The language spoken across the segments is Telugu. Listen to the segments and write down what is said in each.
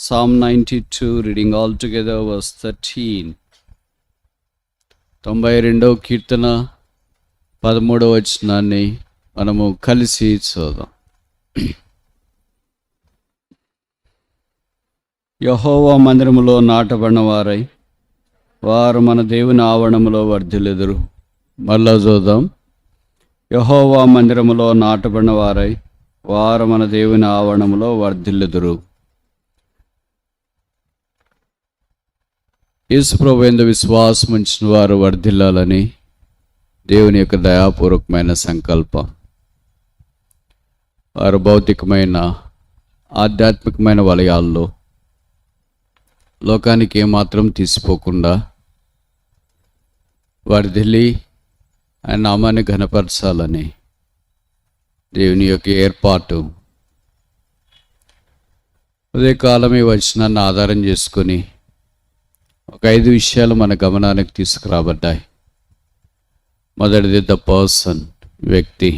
Psalm 92, reading all together, verse 13. 92వ కీర్తన 13వ వచనాన్ని మనము కలిసి చదువుదాం. యెహోవా మందిరములో నాటబడిన వారై వారు మన దేవుని ఆవరణములో వర్ధిల్లుదురు. మళ్ళా చూద్దాం. యెహోవా మందిరములో నాటబడిన వారై వారు మన దేవుని ఆవరణములో వర్ధిల్లుదురు. యేసు ప్రభువు యందు విశ్వాసం ఉంచిన వారు వర్ధిల్లాలని దేవుని యొక్క దయాపూర్వకమైన సంకల్పం. వారు భౌతికమైన ఆధ్యాత్మికమైన వలయాల్లో లోకానికి ఏమాత్రం తీసిపోకుండా వర్ధిల్లి ఆయన నామాన్ని ఘనపరచాలని దేవుని యొక్క ఏర్పాటు. ఉదయకాలం ఈ వచనాన్ని ఆధారం చేసుకొని ఒక 5 విషయాలు మన గమనానికి తీసుకురాబడ్డాయి. మొదటిది ద పర్సన్, వ్యక్తి,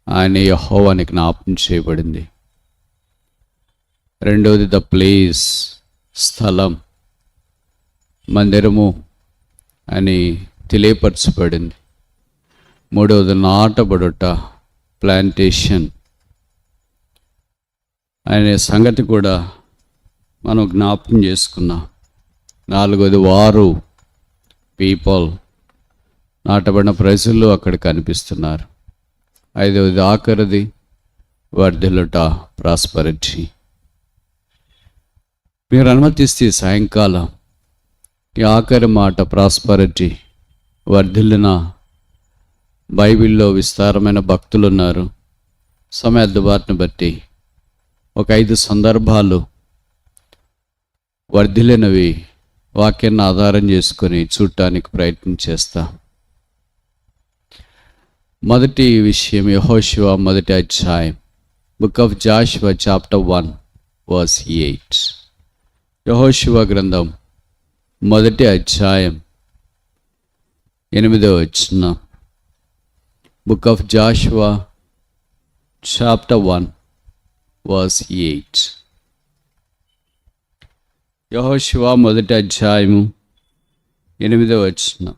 ఆయన యెహోవానికి జ్ఞాపకం చేయబడింది. రెండవది ద ప్లేస్, స్థలం, మందిరము అని తెలియపరచబడింది. మూడవది నాటబడుట, ప్లాంటేషన్ అనే సంగతి కూడా మనం జ్ఞాపకం చేసుకున్నాం. నాలుగవది వారు, పీపుల్, నాటబడిన ప్రజలు అక్కడ కనిపిస్తున్నారు. ఐదవది ఆఖరిది వర్ధిల్లుట, ప్రాస్పరిటీ. మీరు అనుమతిస్తే సాయంకాలం ఈ ఆఖరి మాట ప్రాస్పరిటీ, వర్ధిల్లిన బైబిల్లో విస్తారమైన భక్తులు ఉన్నారు. సమయ అందుబాటును బట్టి ఒక 5 సందర్భాలు వర్ధిల్లినవి వాక్యాన్ని ఆధారం చేసుకొని చూడటానికి ప్రయత్నం చేస్తా. మొదటి విషయం యెహోషువ మొదటి అధ్యాయం, book of Joshua chapter 1 verse 8. యెహోషువ గ్రంథం మొదటి అధ్యాయం 8వ వచనం. Book of Joshua chapter 1 verse 8. యెహోషువ మొదటి అధ్యాయము 8వ వచనం.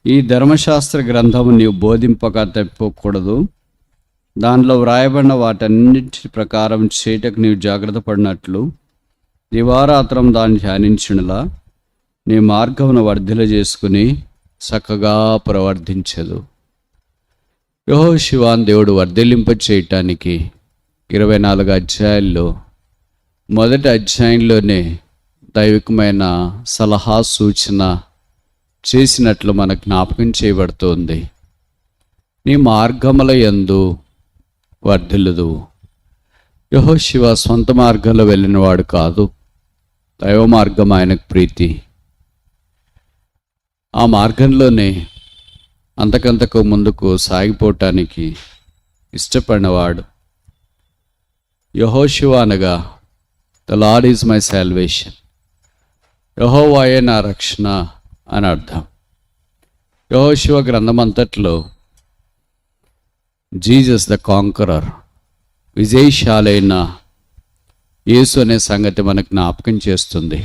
ఈ ధర్మశాస్త్ర గ్రంథము నీవు బోధింపక తప్పిపోకూడదు. దానిలో వ్రాయబడిన వాటన్నింటి ప్రకారం చేయటకు నీవు జాగ్రత్త పడినట్లు దివారాత్రం దాన్ని ధ్యానించునులా నీ మార్గమును వర్ధిల చేసుకుని చక్కగా ప్రవర్తించదు. యెహోషువను దేవుడు వర్ధిల్లింప చేయటానికి 24 అధ్యాయాల్లో మొదటి అధ్యాయంలోనే దైవికమైన సలహా సూచన చేసినట్లు మనకు జ్ఞాపకం చేయబడుతోంది. నీ మార్గముల యందు వర్ధిల్లుదు. యెహోషువ సొంత మార్గంలో వెళ్ళినవాడు కాదు. దైవ మార్గం ఆయనకు ప్రీతి. ఆ మార్గంలోనే అంతకంతకు ముందుకు సాగిపోవటానికి ఇష్టపడినవాడు. యెహోషువ అనగా the Lord is my salvation, యెహోవాయే నా రక్షణ అని అర్థం. యెహోషువ గ్రంథమంతట్లో జీసస్ ద కాంకరర్, విజయశాలైన యేసు అనే సంగతి మనకు జ్ఞాపకం చేస్తుంది.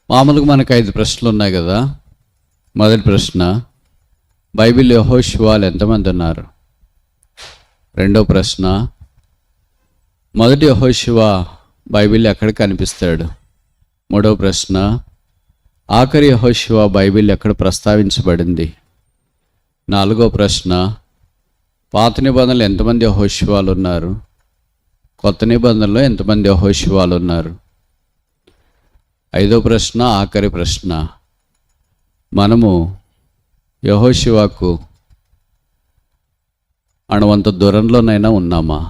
మామూలుగా మనకు 5 ప్రశ్నలు ఉన్నాయి కదా. మొదటి ప్రశ్న, బైబిల్ యెహోషువలు ఎంతమంది ఉన్నారు? రెండో ప్రశ్న, మొదటి యెహోషువ బైబిల్ ఎక్కడ కనిపిస్తాడు? మూడవ ప్రశ్న, ఆఖరి యెహోషువ బైబిల్ ఎక్కడ ప్రస్తావించబడింది? నాలుగో ప్రశ్న, పాత నిబంధనలు ఎంతమంది యెహోషువలు ఉన్నారు? కొత్త నిబంధనలో ఎంతమంది యెహోషువలు ఉన్నారు? ఐదో ప్రశ్న, ఆఖరి ప్రశ్న, మనము యెహోషువకు అణవంత దూరంలోనైనా ఉన్నామా?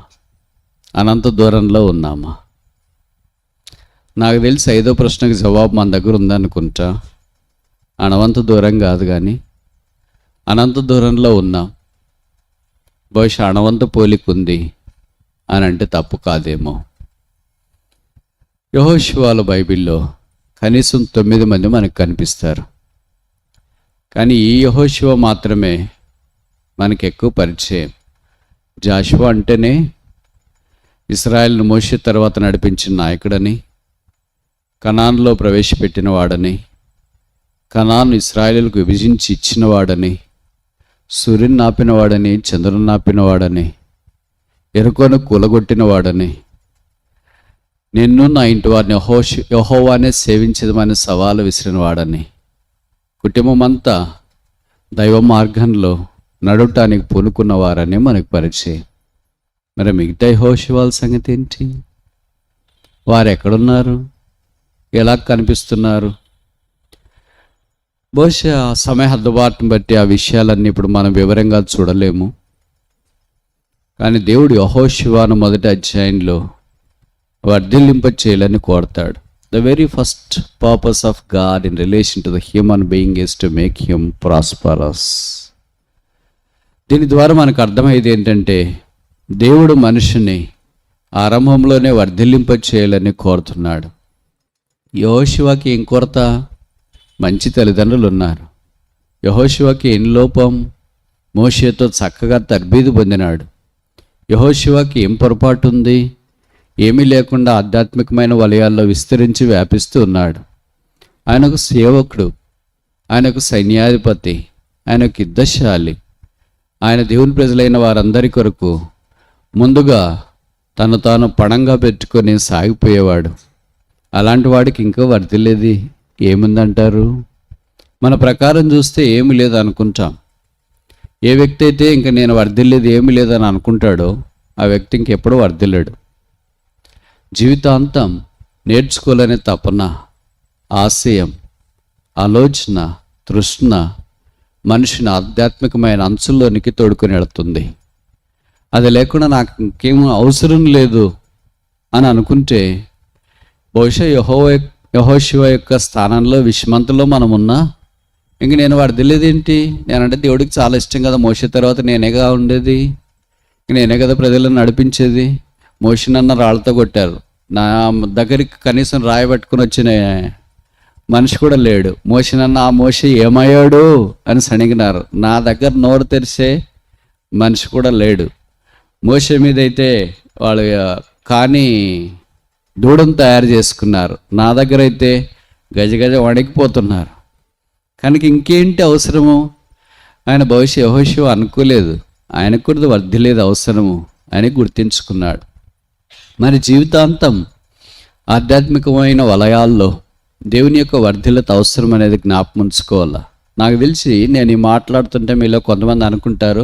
అనంత దూరంలో ఉన్నామా? నాకు తెలిసి 5వ ప్రశ్నకు జవాబు మన దగ్గర ఉందనుకుంటా. అణవంత దూరం కాదు కానీ అనంత దూరంలో ఉన్నాం. బహుశా అణవంత పోలిక ఉంది అని అంటే తప్పు కాదేమో. యెహోషువల బైబిల్లో కనీసం 9 మంది మనకు కనిపిస్తారు. కానీ ఈ యెహోషువ మాత్రమే మనకు ఎక్కువ పరిచయం. జాషువా అంటేనే ఇశ్రాయేలును మోషే తర్వాత నడిపించిన నాయకుడని, కనానులో ప్రవేశపెట్టిన వాడని, కనాను ఇశ్రాయేలుకు విభజించి ఇచ్చినవాడని, సూర్యుని నాపినవాడని, చంద్రుని నాపినవాడని, ఎరుకను కూలగొట్టినవాడని, నిన్ను నా ఇంటి వారిని యెహోవానే సేవించదమని సవాలు విసిరిన వాడని, కుటుంబం అంతా దైవ మార్గంలో నడవటానికి పూనుకున్నవారని మనకు పరిచయం. మరి మిగతా యెహోషువ సంగతి ఏంటి? వారు ఎక్కడున్నారు? ఎలా కనిపిస్తున్నారు? బహుశా సమయ హద్దుబాటును బట్టి ఆ విషయాలన్నీ ఇప్పుడు మనం వివరంగా చూడలేము. కానీ దేవుడు యెహోషువను మొదటి అధ్యాయంలో వర్ధిల్లింప చేయాలని కోరతాడు. The very first purpose of God in relation to the human being is to make him prosperous. దీని ద్వారా మనకు అర్థమయ్యేది ఏంటంటే, దేవుడు మనిషిని ఆరంభంలోనే వర్ధిల్లింప చేయాలని కోరుతున్నాడు. యెహోషువకి ఏం కొరత? మంచి తల్లిదండ్రులు ఉన్నారు. యెహోషువకి ఏం లోపం? మోషేతో చక్కగా తర్బీదు పొందినాడు. యెహోషువకి ఏం పొరపాటు ఉంది? ఏమీ లేకుండా ఆధ్యాత్మికమైన వలయాల్లో విస్తరించి వ్యాపిస్తూ ఉన్నాడు. ఆయనకు సేవకుడు, ఆయనకు సైన్యాధిపతి, ఆయనకు యుద్ధశాలి. ఆయన దేవుని ప్రజలైన వారందరి కొరకు ముందుగా తను తాను పణంగా పెట్టుకొని సాగిపోయేవాడు. అలాంటి వాడికి ఇంకా వర్ధిల్లేది ఏముందంటారు? మన ప్రకారం చూస్తే ఏమి లేదు అనుకుంటాం. ఏ వ్యక్తి అయితే ఇంక నేను వర్ధిల్లేది ఏమి లేదని అనుకుంటాడో ఆ వ్యక్తి ఇంకెప్పుడు వర్ధిల్లాడు. జీవితాంతం నేర్చుకోవాలనే తపన, ఆశయం, ఆలోచన, తృష్ణ మనిషిని ఆధ్యాత్మికమైన అంచుల్లోనికి తోడుకొని వెళుతుంది. అది లేకుండా నాకు ఇంకేం అవసరం లేదు అని అనుకుంటే బహుశా యెహోషువ యొక్క స్థానంలో విషమంతలో మనం ఉన్నా ఇంక నేను వర్ధిల్లేదేంటి? నేనంటే దేవుడికి చాలా ఇష్టం కదా. మోషే తర్వాత నేనేగా ఉండేది, నేనే కదా ప్రజలను నడిపించేది. మోషేనన్న రాళ్ళతో కొట్టారు. నా దగ్గరికి కనీసం రాయి పట్టుకుని వచ్చిన మనిషి కూడా లేడు. మోషేనన్న ఆ మోషే ఏమయ్యాడు అని సణిగినారు. నా దగ్గర నోరు తెరిసే మనిషి కూడా లేడు. మోషే మీద అయితే వాళ్ళు కానీ దూడను తయారు చేసుకున్నారు. నా దగ్గర అయితే గజగజ వణికిపోతున్నారు. కనుక ఇంకేంటి అవసరము? ఆయన భవిష్య యెహోషువ అనుకోలేదు, ఆయనకు కూడా వర్ధిల్లేదు అవసరము అని గుర్తించుకున్నాడు. మరి జీవితాంతం ఆధ్యాత్మికమైన వలయాల్లో దేవుని యొక్క వర్ధిల్లత అవసరం అనేది జ్ఞాపకం ఉంచుకోవాలా. నాకు తెలిసి నేను ఈ మాట్లాడుతుంటే మీలో కొంతమంది అనుకుంటారు,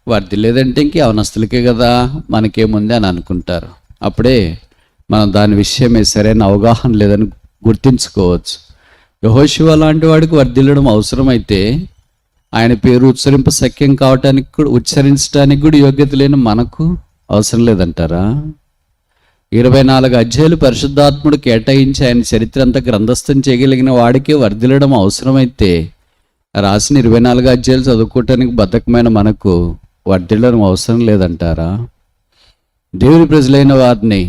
వర్ధిల్లేదంటే ఇంకే అవనస్తులకే కదా, మనకేముంది అని అనుకుంటారు. అప్పుడే మనం దాని విషయమే సరైన అవగాహన లేదని గుర్తించుకోవచ్చు. యెహోషువ లాంటి వాడికి వర్ధిల్లడం అవసరమైతే ఆయన పేరు ఉచ్చరించడానికి కూడా యోగ్యత లేని మనకు అవసరం లేదంటారా? 24 అధ్యాయులు పరిశుద్ధాత్ముడు కేటాయించి ఆయన చరిత్ర అంతా గ్రంథస్థం చేయగలిగిన వాడికే వర్ధిల్లడం అవసరమైతే రాసిన 24 అధ్యాయులు చదువుకోవటానికి బద్ధకమైన మనకు వర్ధిల్లడం అవసరం లేదంటారా? దేవుని ప్రజలైన వారిని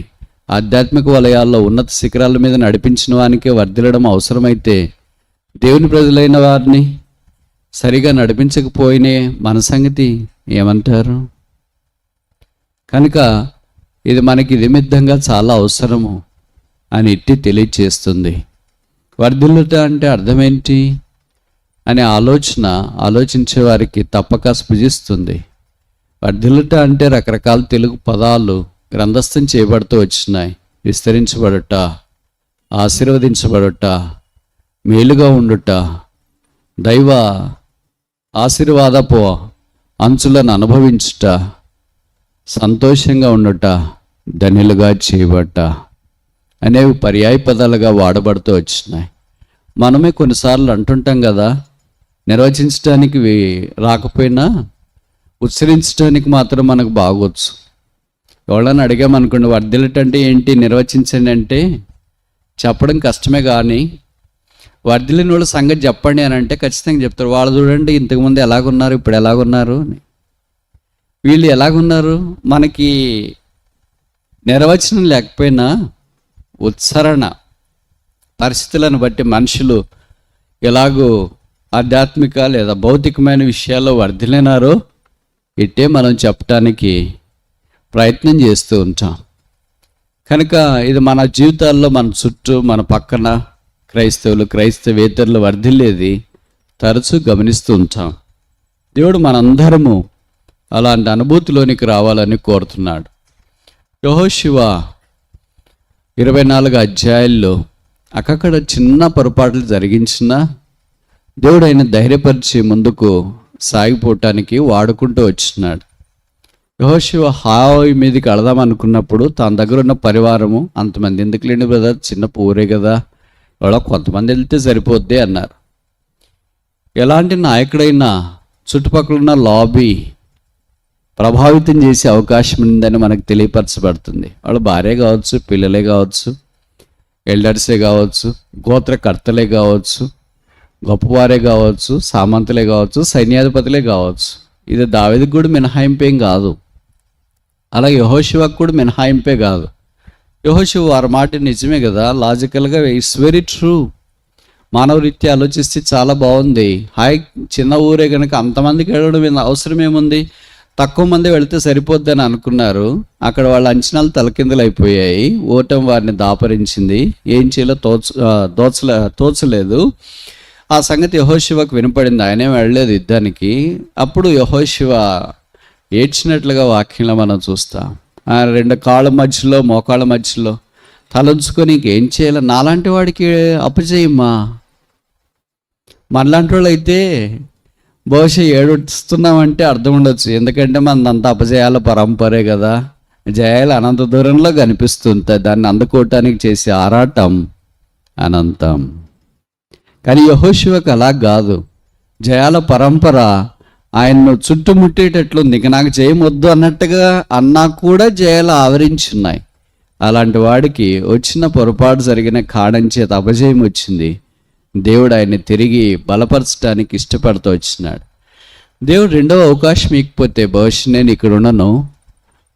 ఆధ్యాత్మిక వలయాల్లో ఉన్నత శిఖరాల మీద నడిపించిన వానికే వర్ధిల్లడం అవసరమైతే దేవుని ప్రజలైన వారిని సరిగా నడిపించకపోయినే మన సంగతి ఏమంటారు? కనుక ఇది మనకి నిమిత్తంగా చాలా అవసరము అని ఇట్టి తెలియచేస్తుంది. వర్ధిల్లుట అంటే అర్థమేంటి అనే ఆలోచించే వారికి తప్పక స్పృశిస్తుంది. వర్ధిల్లుట అంటే రకరకాల తెలుగు పదాలు గ్రంథస్థం చేయబడుతూ వచ్చినాయి. విస్తరించబడుట, ఆశీర్వదించబడుట, మేలుగా ఉండుట, దైవ ఆశీర్వాదపు అంచులను అనుభవించుట, సంతోషంగా ఉండుట, ధన్యులుగా చేయబట్ట అనేవి పర్యాయ పదాలుగా వాడబడుతూ వచ్చినాయి. మనమే కొన్నిసార్లు అంటుంటాం కదా, నిర్వచించడానికి రాకపోయినా ఉచ్చరించడానికి మాత్రం మనకు బాగొచ్చు. ఎవరైనా అడిగామనుకోండి, వర్ధిల్లటంటే ఏంటి నిర్వచించండి అంటే చెప్పడం కష్టమే. కానీ వర్ధిల్లిన వాళ్ళ సంగతి చెప్పండి అని అంటే ఖచ్చితంగా చెప్తారు. వాళ్ళు చూడండి ఇంతకుముందు ఎలాగున్నారు, ఇప్పుడు ఎలాగున్నారు అని. వీళ్ళు ఎలాగున్నారు? మనకి నిర్వచనం లేకపోయినా ఉచ్చారణ పరిస్థితులను బట్టి మనుషులు ఎలాగో ఆధ్యాత్మిక లేదా భౌతికమైన విషయాల్లో వర్ధిల్లినారో ఇట్టే మనం చెప్పటానికి ప్రయత్నం చేస్తూ ఉంటాం. కనుక ఇది మన జీవితాల్లో, మన చుట్టూ, మన పక్కన క్రైస్తవులు, క్రైస్తవేతరులు వర్ధిల్లేది తరచూ గమనిస్తూ ఉంటాం. దేవుడు మనందరము అలాంటి అనుభూతిలోనికి రావాలని కోరుతున్నాడు. యెహోషువ 24 అధ్యాయాల్లో అక్కడ చిన్న పొరపాట్లు జరిగించినా దేవుడు ఆయన ధైర్యపరిచి ముందుకు సాగిపోవటానికి వాడుకుంటూ వచ్చినాడు. యెహోషువ హాయి మీదకి వెళదాం అనుకున్నప్పుడు తన దగ్గర ఉన్న పరివారము, అంతమంది ఎందుకు లేండి బ్రదర్, చిన్న ఊరే కదా, ఇవాళ కొంతమంది వెళ్తే సరిపోద్ది అన్నారు. ఎలాంటి నాయకుడైనా చుట్టుపక్కల ఉన్న లాబీ ప్రభావితం చేసే అవకాశం ఉందని మనకు తెలియపరచబడుతుంది. వాళ్ళ భార్య కావచ్చు, పిల్లలే కావచ్చు, ఎల్డర్సే కావచ్చు, గోత్రకర్తలే కావచ్చు, గొప్పవారే కావచ్చు, సామంతులే కావచ్చు, సైన్యాధిపతులే కావచ్చు. ఇది దావీదుకు కూడా మినహాయింపేం కాదు, అలాగే యెహోషువకు కూడా మినహాయింపే కాదు. యెహోషువ వారి మాట నిజమే కదా, లాజికల్గా ఇట్స్ వెరీ ట్రూ. మానవ రీత్యా ఆలోచిస్తే చాలా బాగుంది. హాయ్, చిన్న ఊరే కనుక అంతమందికి వెళ్ళడం అవసరం ఏముంది, తక్కువ మంది వెళితే సరిపోద్ది అని అనుకున్నారు. అక్కడ వాళ్ళ అంచనాలు తలకిందులు అయిపోయాయి. ఓటం వారిని దాపరించింది. ఏం చేయాలో తోచలేదు. ఆ సంగతి యెహోషువకు వినపడింది. ఆయనే వెళ్ళలేదు యుద్ధానికి. అప్పుడు యెహోషువ ఏడ్చినట్లుగా వాక్యంలో మనం చూస్తాం. ఆయన 2 కాళ్ళ మధ్యలో, మోకాళ్ళ మధ్యలో తలంచుకొని ఇంకేం చేయాలి, నాలాంటి వాడికి అప్పచేయమ్మా. మనలాంటి వాళ్ళు అయితే బహుశా ఏడుస్తున్నామంటే అర్థం ఉండొచ్చు, ఎందుకంటే మనదంతా అపజయాల పరంపరే కదా. జయాలు అనంత దూరంలో కనిపిస్తుంటాయి, దాన్ని అందుకోవటానికి చేసే ఆరాటం అనంతం. కానీ యెహోషువకు అలా కాదు. జయాల పరంపర ఆయన్ను చుట్టుముట్టేటట్లుంది. ఇక నాకు జయమొద్దు అన్నట్టుగా అన్నా కూడా జయాలు ఆవరించున్నాయి. అలాంటి వాడికి వచ్చిన పొరపాటు జరిగిన కారణం చేత అపజయం వచ్చింది. దేవుడు ఆయన్ని తిరిగి బలపరచడానికి ఇష్టపడుతూ వచ్చినాడు. దేవుడు 2వ అవకాశం ఇకపోతే బహుశా నేను ఇక్కడ ఉండను,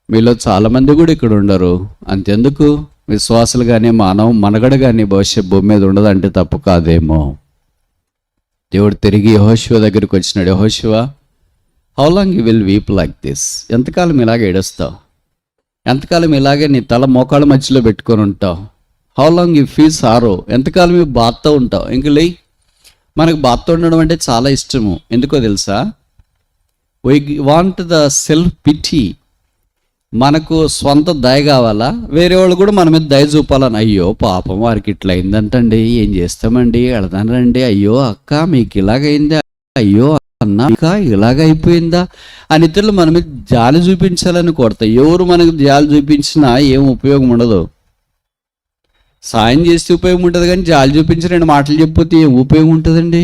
మీలో చాలామంది కూడా ఇక్కడ ఉండరు. అంతెందుకు, విశ్వాసులు కానీ మనగడ కానీ బహుశా భూమి మీద ఉండదంటే తప్పు కాదేమో. దేవుడు తిరిగి యెహోషువ దగ్గరికి వచ్చినాడు. యెహోషువ, how long you will weep like this? ఎంతకాలం ఇలాగే ఏడుస్తావు? ఎంతకాలం ఇలాగే నీ తల మోకాళ్ళ మధ్యలో పెట్టుకొని ఉంటావు? హౌ లాంగ్ యూ ఫీల్ సారో? ఎంతకాలం ఇవి బాధతో ఉంటావు? ఇంక లే. మనకు బాధతో ఉండడం అంటే చాలా ఇష్టము. ఎందుకో తెలుసా? We want the self pity. మనకు స్వంత దయ కావాలా, వేరే వాళ్ళు కూడా మన మీద దయ చూపాలని. అయ్యో పాపం వారికి ఇట్లా అయిందంటండి, ఏం చేస్తామండి, వెళదానండి, అయ్యో అక్క మీకు ఇలాగైందా, అయ్యో అన్న ఇలాగైపోయిందా అని ఇతరులు మన మీద జాలి చూపించాలని కోరతాయి. ఎవరు మనకు జాలి చూపించినా ఏం ఉపయోగం ఉండదు. సాయం చేస్తే ఉపయోగం ఉంటుంది, కానీ జాలి చూపించి 2 మాటలు చెప్పితే ఏం ఉపయోగం ఉంటుందండి?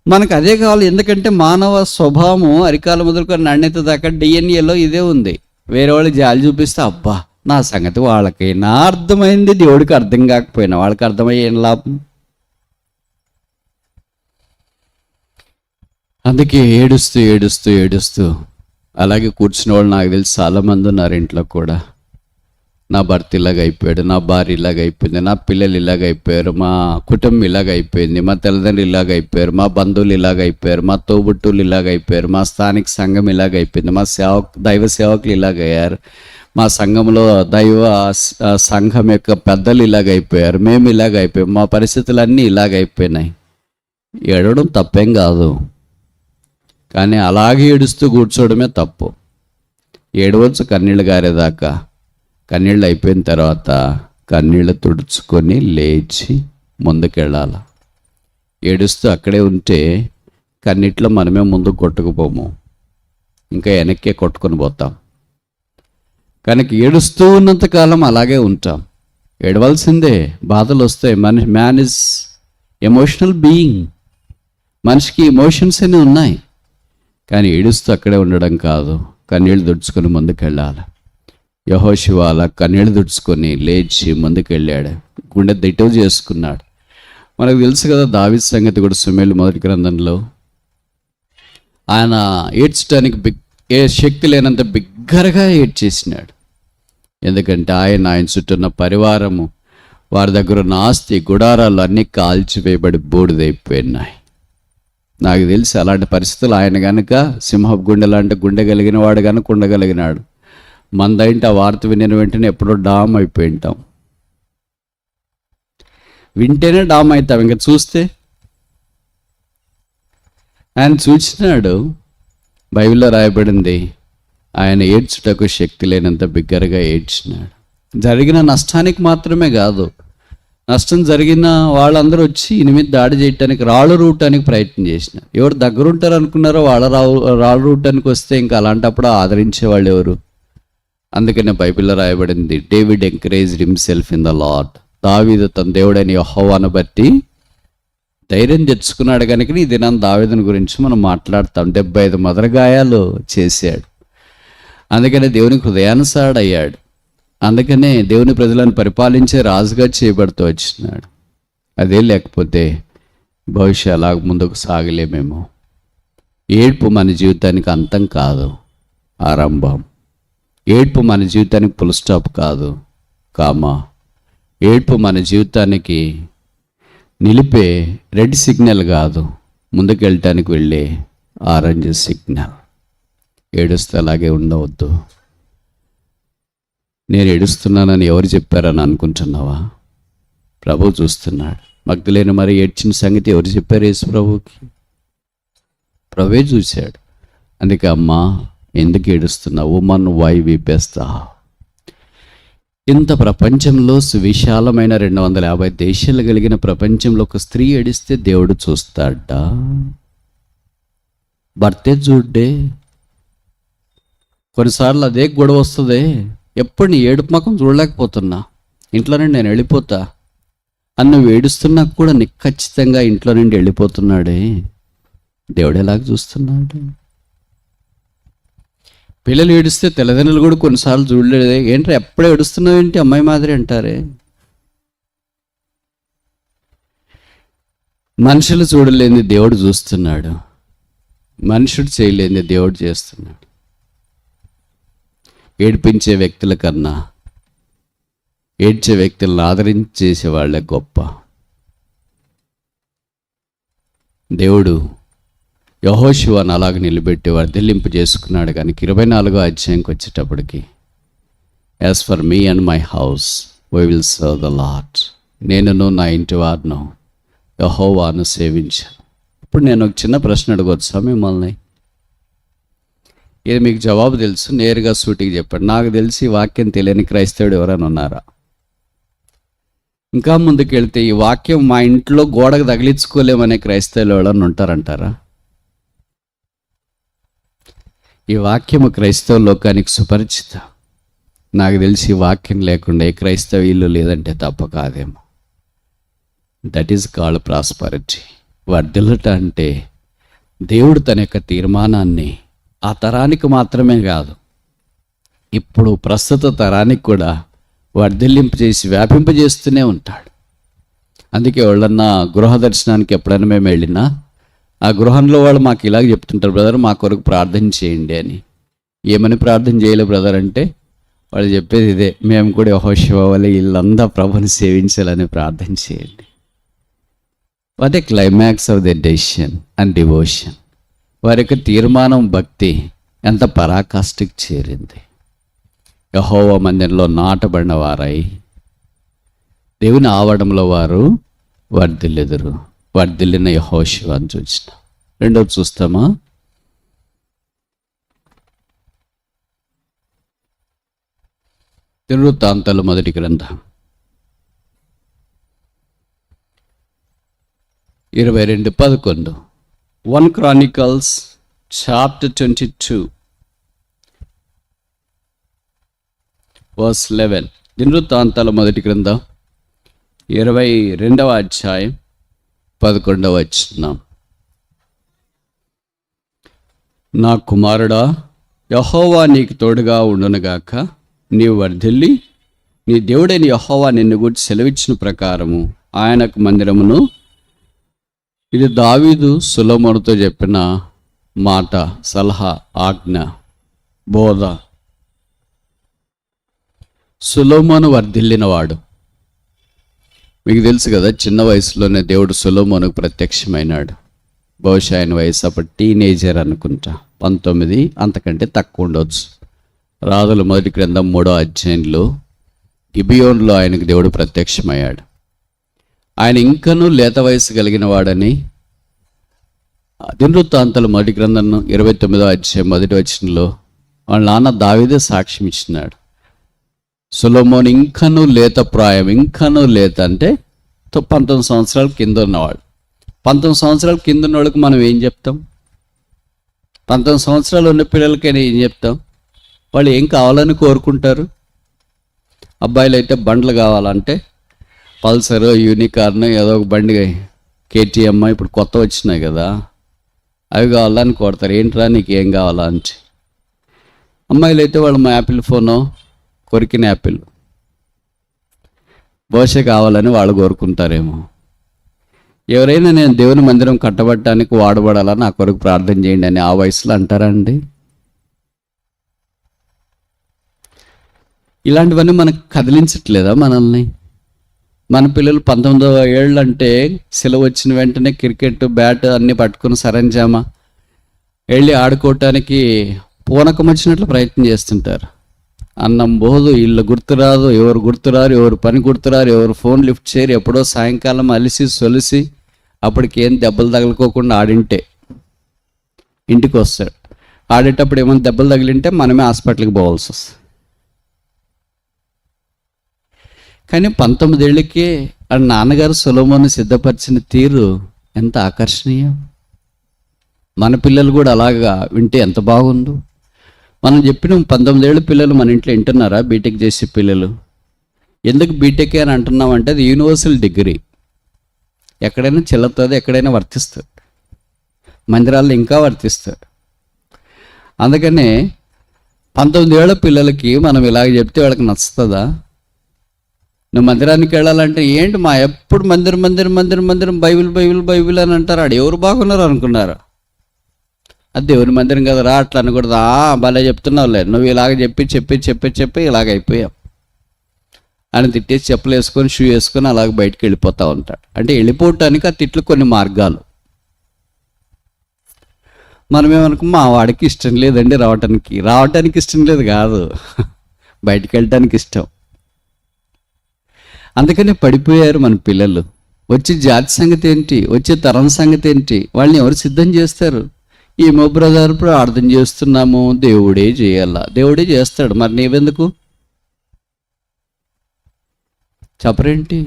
మనకు అదే కావాలి. ఎందుకంటే మానవ స్వభావము అరికాల మొదలుకొని నాణ్యత దాకా డిఎన్ఏలో ఇదే ఉంది. వేరే వాళ్ళు జాలి చూపిస్తే అబ్బా నా సంగతి వాళ్ళకైనా అర్థమైంది, దేవుడికి అర్థం కాకపోయినా వాళ్ళకి అర్థమయ్యే ఏం లాభం? అందుకే ఏడుస్తూ ఏడుస్తూ ఏడుస్తూ అలాగే కూర్చున్న వాళ్ళు నాకు తెలిసి చాలామంది ఉన్నారు ఇంట్లో కూడా. నా భర్త ఇలాగ అయిపోయాడు, నా భార్య ఇలాగ అయిపోయింది, నా పిల్లలు ఇలాగ అయిపోయారు, మా కుటుంబం ఇలాగ అయిపోయింది, మా తల్లిదండ్రులు ఇలాగ అయిపోయారు, మా బంధువులు ఇలాగ అయిపోయారు, మా తోబుట్టువులు ఇలాగ అయిపోయారు, మా స్థానిక సంఘం ఇలాగ అయిపోయింది, మా దైవ సేవకులు ఇలాగ అయ్యారు, మా సంఘంలో సంఘం యొక్క పెద్దలు ఇలాగ అయిపోయారు, మేము ఇలాగ అయిపోయాం, మా పరిస్థితులన్నీ ఇలాగ అయిపోయినాయి. ఏడవడం తప్పేం కాదు, కానీ అలాగే ఏడుస్తూ కూర్చోవడమే తప్పు. ఏడవచ్చు కన్నీళ్ళు గారేదాకా. కన్నీళ్ళు అయిపోయిన తర్వాత కన్నీళ్ళు తుడుచుకొని లేచి ముందుకెళ్ళాలి. ఏడుస్తూ అక్కడే ఉంటే కన్నీటిలో మనమే ముందుకు కొట్టుకుపోము, ఇంకా వెనక్కే కొట్టుకొని పోతాం. కనుక ఏడుస్తూ ఉన్నంతకాలం అలాగే ఉంటాం. ఏడవలసిందే, బాధలు వస్తాయి. Man is emotional being. మనిషికి ఎమోషన్స్ అన్నీ ఉన్నాయి, కానీ ఏడుస్తూ అక్కడే ఉండడం కాదు, కన్నీళ్ళు తుడుచుకొని ముందుకెళ్ళాలి. యెహోషువ అలా కన్నీళ్ళు తుడుచుకొని లేచి ముందుకెళ్ళాడు, గుండె దిట్టవు చేసుకున్నాడు. మనకు తెలుసు కదా దావీదు సంగతి కూడా. సమూయేలు మొదటి గ్రంథంలో ఆయన ఏడ్చడానికి శక్తి లేనంత బిగ్గరగా ఏడ్చేసినాడు. ఎందుకంటే ఆయన చుట్టూ ఉన్న పరివారము, వారి దగ్గర ఉన్న ఆస్తి, గుడారాలు అన్నీ కాల్చివేయబడి బూడిదైపోయినాయి. నాకు తెలిసి అలాంటి పరిస్థితులు ఆయన కనుక సింహపు గుండె లాంటి గుండె కలిగిన వాడు కనుక ఉండగలిగినాడు. మందైంటే ఆ వార్త వినిన వెంటనే ఎప్పుడో డామ్ అయిపోయి ఉంటాం. వింటేనే డామ్ అవుతాం, ఇంకా చూస్తే. ఆయన చూచినాడు, బైబిల్లో రాయబడింది, ఆయన ఏడ్చుటకు శక్తి లేనంత బిగ్గరగా ఏడ్చినాడు. జరిగిన నష్టానికి మాత్రమే కాదు, నష్టం జరిగిన వాళ్ళందరూ వచ్చి ఈయన మీద దాడి చేయటానికి, రాళ్ళు రూటానికి ప్రయత్నం చేసినారు. ఎవరు దగ్గరుంటారు అనుకున్నారో రాళ్ళు రూటానికి వస్తే ఇంకా అలాంటప్పుడు ఆదరించే వాళ్ళు ఎవరు? అందుకనే బైబిల్లో రాయబడింది, David encouraged himself in the lord. దావీదు తన దేవుడైన యెహోవాను బట్టి ధైర్యం తెచ్చుకున్నాడు. కనుక ఈ దినాన్ని దావీదుని గురించి మనం మాట్లాడతాం. 75 మదరగాయాలు చేశాడు. అందుకనే దేవుని హృదయానుసారుడయ్యాడు. అందుకనే దేవుని ప్రజలను పరిపాలించే రాజుగా చేయబడుతూ వచ్చినాడు. అదే లేకపోతే బహుశా అలా ముందుకు సాగలేమేమో. ఏడ్పు మన జీవితానికి అంతం కాదు, ఆరంభం. ఏడ్పు మన జీవితానికి ఫుల్ స్టాప్ కాదు, కామా. ఏడ్పు మన జీవితానికి నిలిపే రెడ్ సిగ్నల్ కాదు, ముందుకు వెళ్ళటానికి వెళ్ళే ఆరెంజ్ సిగ్నల్. ఏడుస్తే అలాగే ఉండవద్దు. నేను ఏడుస్తున్నానని ఎవరు చెప్పారని అనుకుంటున్నావా? ప్రభు చూస్తున్నాడు. మగ్ధలేని మరి ఏడ్చిన సంగతి ఎవరు చెప్పారు యేసు ప్రభుకి? ప్రభువే చూశాడు. అందుకే, అమ్మా ఎందుకు ఏడుస్తున్నావు? Woman why weepest? ఇంత ప్రపంచంలో సువిశాలమైన 250 దేశాలు కలిగిన ప్రపంచంలో ఒక స్త్రీ ఏడిస్తే దేవుడు చూస్తాడా? భర్తే చూడ్డే. కొన్నిసార్లు అదే గొడవ వస్తుంది. ఎప్పుడు నీ ఏడుపు ముఖం చూడలేకపోతున్నా, ఇంట్లో నుండి నేను వెళ్ళిపోతా అని నువ్వు ఏడుస్తున్నా కూడా నీకు ఖచ్చితంగా ఇంట్లో నుండి వెళ్ళిపోతున్నాడే. దేవుడు ఎలాగ చూస్తున్నాడు? పిల్లలు ఏడిస్తే తల్లిదండ్రులు కూడా కొన్నిసార్లు చూడలేదే. ఏంటంటే ఎప్పుడే ఏడుస్తున్నావు ఏంటి అమ్మాయి మాదిరి అంటారే. మనుషులు చూడలేని దేవుడు చూస్తున్నాడు, మనుషుడు చేయలేని దేవుడు చేస్తున్నాడు. ఏడిపించే వ్యక్తుల కన్నా ఏడ్చే వ్యక్తులను ఆదరించేసే వాళ్ళే గొప్ప. దేవుడు యెహోషువను అలాగ నిలబెట్టి వర్ధిల్లింపు చేసుకున్నాడు. కానీ 24వ అధ్యాయంకి వచ్చేటప్పటికి, as for me and my house we will serve the lord. నేనును నా ఇంటి వారును యెహోవాను సేవించాను. ఇప్పుడు నేను ఒక చిన్న ప్రశ్న అడగవచ్చా మిమ్మల్ని? ఇది మీకు జవాబు తెలుసు, నేరుగా సూటికి చెప్పండి. నాకు తెలిసి ఈ వాక్యం తెలియని క్రైస్తవుడు ఎవరైనా ఉన్నారా? ఇంకా ముందుకు వెళ్తే ఈ వాక్యం మా ఇంట్లో గోడకు తగిలించుకోలేమనే క్రైస్తవులు ఎవరైనా ఉంటారంటారా? ఈ వాక్యము క్రైస్తవ లోకానికి సుపరిచిత. నాకు తెలిసి ఈ వాక్యం లేకుండా ఏ క్రైస్తవ ఇల్లు లేదంటే తప్ప కాదేమో. That is called prosperity. వర్ధిల్లుట అంటే దేవుడు తన యొక్క తీర్మానాన్ని ఆ తరానికి మాత్రమే కాదు, ఇప్పుడు ప్రస్తుత తరానికి కూడా వర్ధిల్లింపు చేసి వ్యాపింపజేస్తూనే ఉంటాడు. అందుకే వాళ్ళన్నా గృహ దర్శనానికి ఎప్పుడైనా మేము వెళ్ళినా ఆ గృహంలో వాళ్ళు మాకు ఇలాగ చెప్తుంటారు, బ్రదర్ మా కొరకు ప్రార్థన చేయండి అని. ఏమని ప్రార్థన చేయలే బ్రదర్ అంటే వాళ్ళు చెప్పేది ఇదే, మేము కూడా యెహోషువ వలె వీళ్ళంతా ప్రభుని సేవించాలని ప్రార్థన చేయండి. What a climax of the decision and devotion. వారి యొక్క తీర్మానం, భక్తి ఎంత పరాకాష్ఠకి చేరింది. యెహోవా మందిరంలో నాటబడిన వారై దేవుని ఆవడంలో వారు వర్ధిల్లెదరు. వర్ధిల్లిన యెహోషువ అని చూసిన. రెండోది చూస్తామా? దినవృత్తాంతాలు మొదటి గ్రంథం 22:11. 1 Chronicles chapter 22 verse 11. దినవృత్తాంతాల మొదటి గ్రంథం 22వ అధ్యాయం 11వ వచనం. నా కుమారుడా, యెహోవా నీకు తోడుగా ఉండునుగాక. నీవు వర్ధిల్లి నీ దేవుడైన యెహోవా నిన్ను గురించి సెలవిచ్చిన ప్రకారము ఆయనకు మందిరమును. ఇది దావీదు సొలొమోనుతో చెప్పిన మాట, సలహా, ఆజ్ఞ, బోధ. సొలొమోను వర్ధిల్లినవాడు. మీకు తెలుసు కదా, చిన్న వయసులోనే దేవుడు సొలొమోనుకు ప్రత్యక్షమైనాడు. బహుశా ఆయన వయసు అప్పుడు టీనేజర్ అనుకుంటా, 19 అంతకంటే తక్కువ ఉండవచ్చు. రాజుల మొదటి గ్రంథం 3వ అధ్యాయంలో గిబియోన్లో ఆయనకు దేవుడు ప్రత్యక్షమయ్యాడు. ఆయన ఇంకనూ లేత వయసు కలిగిన వాడని దినవృత్తాంతాల మొదటి గ్రంథం 29వ అధ్యాయం 1వ వచనంలో వాళ్ళ నాన్న దావీదే సాక్ష్యం ఇచ్చినాడు. సొలొమోను ఇంకనూ లేత ప్రాయం, ఇంకనూ లేత అంటే 19 సంవత్సరాల కింద ఉన్నవాడు. 19 సంవత్సరాల కింద ఉన్న వాళ్ళకి మనం ఏం చెప్తాం? 19 సంవత్సరాలు ఉన్న పిల్లలకైనా ఏం చెప్తాం? వాళ్ళు ఏం కావాలని కోరుకుంటారు? అబ్బాయిలు అయితే బండ్లు కావాలంటే పల్సర్, యూనికార్న్, ఏదో ఒక బండి, కేటీఎం ఇప్పుడు కొత్త వచ్చినాయి కదా, అవి కావాలని కోరుతారు. ఏంట్రా నీకు ఏం కావాలా అంటే. అమ్మాయిలు అయితే వాళ్ళు మా యాపిల్ ఫోను, కొరికిన యాపిల్ బహుశా కావాలని వాళ్ళు కోరుకుంటారేమో. ఎవరైనా నేను దేవుని మందిరం కట్టబడటానికి వాడబడాలా, నా కొరకు ప్రార్థన చేయండి అని ఆ వయసులో అంటారా అండి? ఇలాంటివన్నీ మనకు కదిలించట్లేదా మనల్ని? మన పిల్లలు 19 ఏళ్ళు అంటే సెలవు వచ్చిన వెంటనే క్రికెట్ బ్యాట్ అన్నీ పట్టుకుని సరంజామా వెళ్ళి ఆడుకోవటానికి పూనకం వచ్చినట్లు ప్రయత్నం చేస్తుంటారు. అన్నం పోదు, ఇల్లు గుర్తురాదు, ఎవరు గుర్తురారు, ఎవరు పని గుర్తురారు, ఎవరు ఫోన్ లిఫ్ట్ చేయరు. ఎప్పుడో సాయంకాలం అలిసి సొలిసి అప్పటికేం దెబ్బలు తగలుకోకుండా ఆడింటే ఇంటికి వస్తాడు. ఆడేటప్పుడు ఏమైనా దెబ్బలు తగిలింటే మనమే హాస్పిటల్కి పోవాల్సి వస్తుంది. కానీ 19 ఏళ్ళకే ఆ నాన్నగారు సొలొమోను సిద్ధపరిచిన తీరు ఎంత ఆకర్షణీయం. మన పిల్లలు కూడా అలాగా వింటే ఎంత బాగుండు. మనం చెప్పిన 19 ఏళ్ళ పిల్లలు మన ఇంట్లో వింటున్నారా? బీటెక్ చేసే పిల్లలు. ఎందుకు బీటెక్ అని అంటున్నామంటే అది యూనివర్సల్ డిగ్రీ, ఎక్కడైనా చెల్లుతుంది, ఎక్కడైనా వర్తిస్తుంది, మందిరాల్లో ఇంకా వర్తిస్తుంది. అందుకనే 19 ఏళ్ళ పిల్లలకి మనం ఇలాగ చెప్తే వాళ్ళకి నచ్చుతుందా? నువ్వు మందిరానికి వెళ్ళాలంటే ఏంటి మా ఎప్పుడు మందిరం మందిరం మందిరం మందిరం బైబిల్ బైబిల్ బైబిల్ అని అంటారు. ఆడు ఎవరు బాగున్నారు అనుకున్నారు? అది దేవుని మందిరం కదా రా, అట్లా అనకూడదు. భలే చెప్తున్నావులే, నువ్వు ఇలాగ చెప్పి చెప్పి చెప్పి చెప్పి ఇలాగ అయిపోయావు అని తిట్టేసి చెప్పులు వేసుకొని షూ వేసుకొని అలాగ బయటకు వెళ్ళిపోతూ ఉంటాడు. అంటే వెళ్ళిపోవటానికి ఆ తిట్లు కొన్ని మార్గాలు. మనమేమనుకో మా వాడికి ఇష్టం లేదండి రావటానికి ఇష్టం లేదు కాదు, బయటికి వెళ్ళటానికి ఇష్టం. అందుకనే పడిపోయారు మన పిల్లలు. వచ్చే జాతి సంగతి ఏంటి, వచ్చే తరం సంగతి ఏంటి, వాళ్ళని ఎవరు సిద్ధం చేస్తారు? ఏమో బ్రదర్ ప్రార్థన చేస్తున్నాము, దేవుడే చేయాలా, దేవుడే చేస్తాడు, మరి నీవెందుకు చెప్పరేంటి?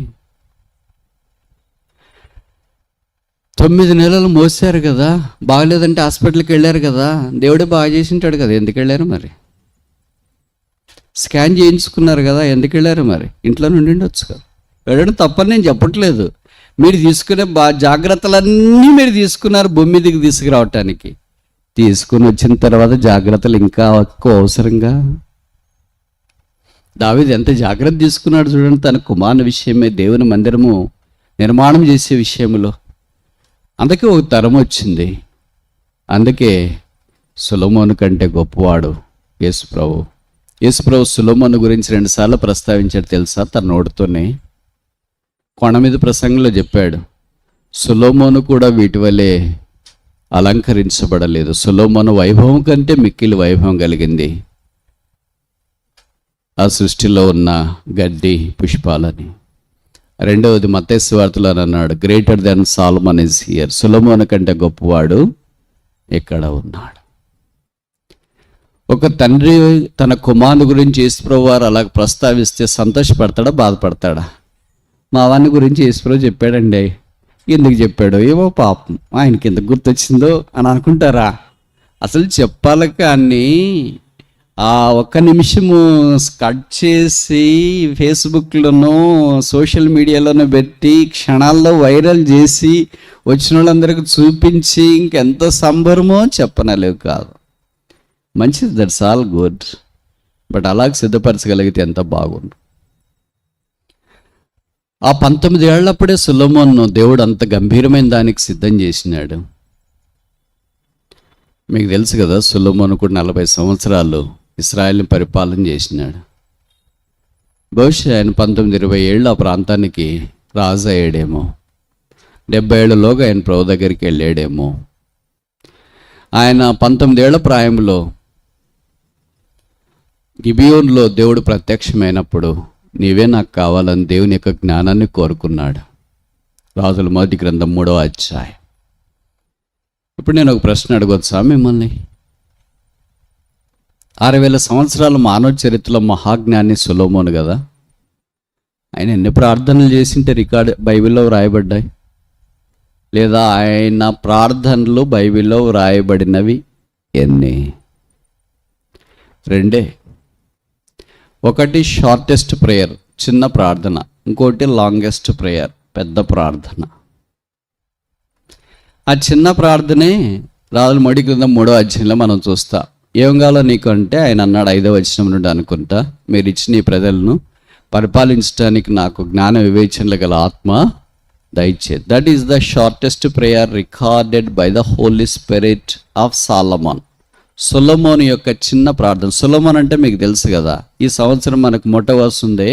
9 నెలలు మోసారు కదా, బాగలేదంటే హాస్పిటల్కి వెళ్ళారు కదా, దేవుడే బాగా చేసింటాడు కదా, ఎందుకు వెళ్ళారు మరి? స్కాన్ చేయించుకున్నారు కదా, ఎందుకు వెళ్ళారు మరి? ఇంట్లో నుండి ఉండొచ్చు కదా. వెళ్ళడం తప్పని నేను చెప్పట్లేదు. మీరు తీసుకునే జాగ్రత్తలన్నీ మీరు తీసుకున్నారు భూమి మీదకి తీసుకురావటానికి. తీసుకుని వచ్చిన తర్వాత జాగ్రత్తలు ఇంకా ఎక్కువ అవసరంగా. దావీదు ఎంత జాగ్రత్త తీసుకున్నాడు చూడండి, తన కుమారుని విషయమే, దేవుని మందిరము నిర్మాణం చేసే విషయంలో. అందుకే ఒక తరం వచ్చింది. అందుకే సొలొమోను కంటే గొప్పవాడు యేసుప్రభు. యేసుప్రభు సొలొమోను గురించి 2 సార్లు ప్రస్తావించాడు తెలుసా? తన నోటితోనే కొండ మీద ప్రసంగంలో చెప్పాడు, సొలొమోను కూడా వీటి వలె అలంకరించబడలేదు, సొలొమోను వైభవం కంటే మిక్కిలి వైభవం కలిగింది ఆ సృష్టిలో ఉన్న గడ్డి పుష్పాలని. 2వది మత్తయి సువార్తలో అన్నాడు, greater than Solomon is here. సొలొమోను కంటే గొప్పవాడు ఇక్కడ ఉన్నాడు. ఒక తండ్రి తన కుమారుని గురించి యేసుప్రభు వారు అలా ప్రస్తావిస్తే సంతోషపడతాడా, బాధపడతాడా? మా వాని గురించి యేసుప్రభు చెప్పాడండి, ఎందుకు చెప్పాడో ఏమో పాపం, ఆయనకి ఎందుకు గుర్తొచ్చిందో అని అనుకుంటారా? అసలు చెప్పాలి కానీ ఆ ఒక్క నిమిషము కట్ చేసి ఫేస్బుక్లోనూ సోషల్ మీడియాలోనూ పెట్టి క్షణాల్లో వైరల్ చేసి వచ్చిన వాళ్ళందరికీ చూపించి ఇంకెంత సంబరమో చెప్పనలేవు కాదు. మంచిది, దట్స్ ఆల్ గుడ్. బట్ అలాగ సిద్ధపరచగలిగితే ఎంత బాగుండు. ఆ 19 ఏళ్లప్పుడే సొలొమోను దేవుడు అంత గంభీరమైన దానికి సిద్ధం చేసినాడు. మీకు తెలుసు కదా, సొలొమోను కూడా 40 సంవత్సరాలు ఇశ్రాయేలుని పరిపాలన చేసినాడు. బహుశా ఆయన 19-20 ఏళ్ళు ఆ ప్రాంతానికి రాజు అయ్యాడేమో. 70 ఏళ్ళలోగా ఆయన ప్రభు దగ్గరికి వెళ్ళాడేమో. ఆయన 19 ఏళ్ల ప్రాయంలో గిబియోన్లో దేవుడు ప్రత్యక్షమైనప్పుడు నీవే నాకు కావాలని దేవుని యొక్క జ్ఞానాన్ని కోరుకున్నాడు. రాజుల మొదటి గ్రంథం 3వ అధ్యాయం. ఇప్పుడు నేను ఒక ప్రశ్న అడగొచ్చా మిమ్మల్ని? 6000 సంవత్సరాల మానవ చరిత్రలో మహాజ్ఞాని సొలొమోను కదా. ఆయన ఎన్ని ప్రార్థనలు చేసింటే బైబిల్లో వ్రాయబడ్డాయి? లేదా ఆయన ప్రార్థనలు బైబిల్లో వ్రాయబడినవి ఎన్ని? 2. ఒకటి షార్టెస్ట్ ప్రేయర్, చిన్న ప్రార్థన. ఇంకోటి లాంగెస్ట్ ప్రేయర్, పెద్ద ప్రార్థన. ఆ చిన్న ప్రార్థనే రాజుల మొదటి గ్రంథం 3వ అధ్యాయంలో మనం చూస్తాం. ఏం కావాలో నీకు అంటే ఆయన అన్నాడు 5వ వచనం నుండి అనుకుంటా, మీరు ఇచ్చిన ఈ ప్రజలను పరిపాలించడానికి నాకు జ్ఞాన వివేచనలు గల ఆత్మ దయచేది. That is the shortest prayer recorded by the Holy Spirit of Solomon. సొలొమోను యొక్క చిన్న ప్రార్థన. సొలొమోన్ అంటే మీకు తెలుసు కదా, ఈ సంవత్సరం మనకు మొట్ట వస్తుందే,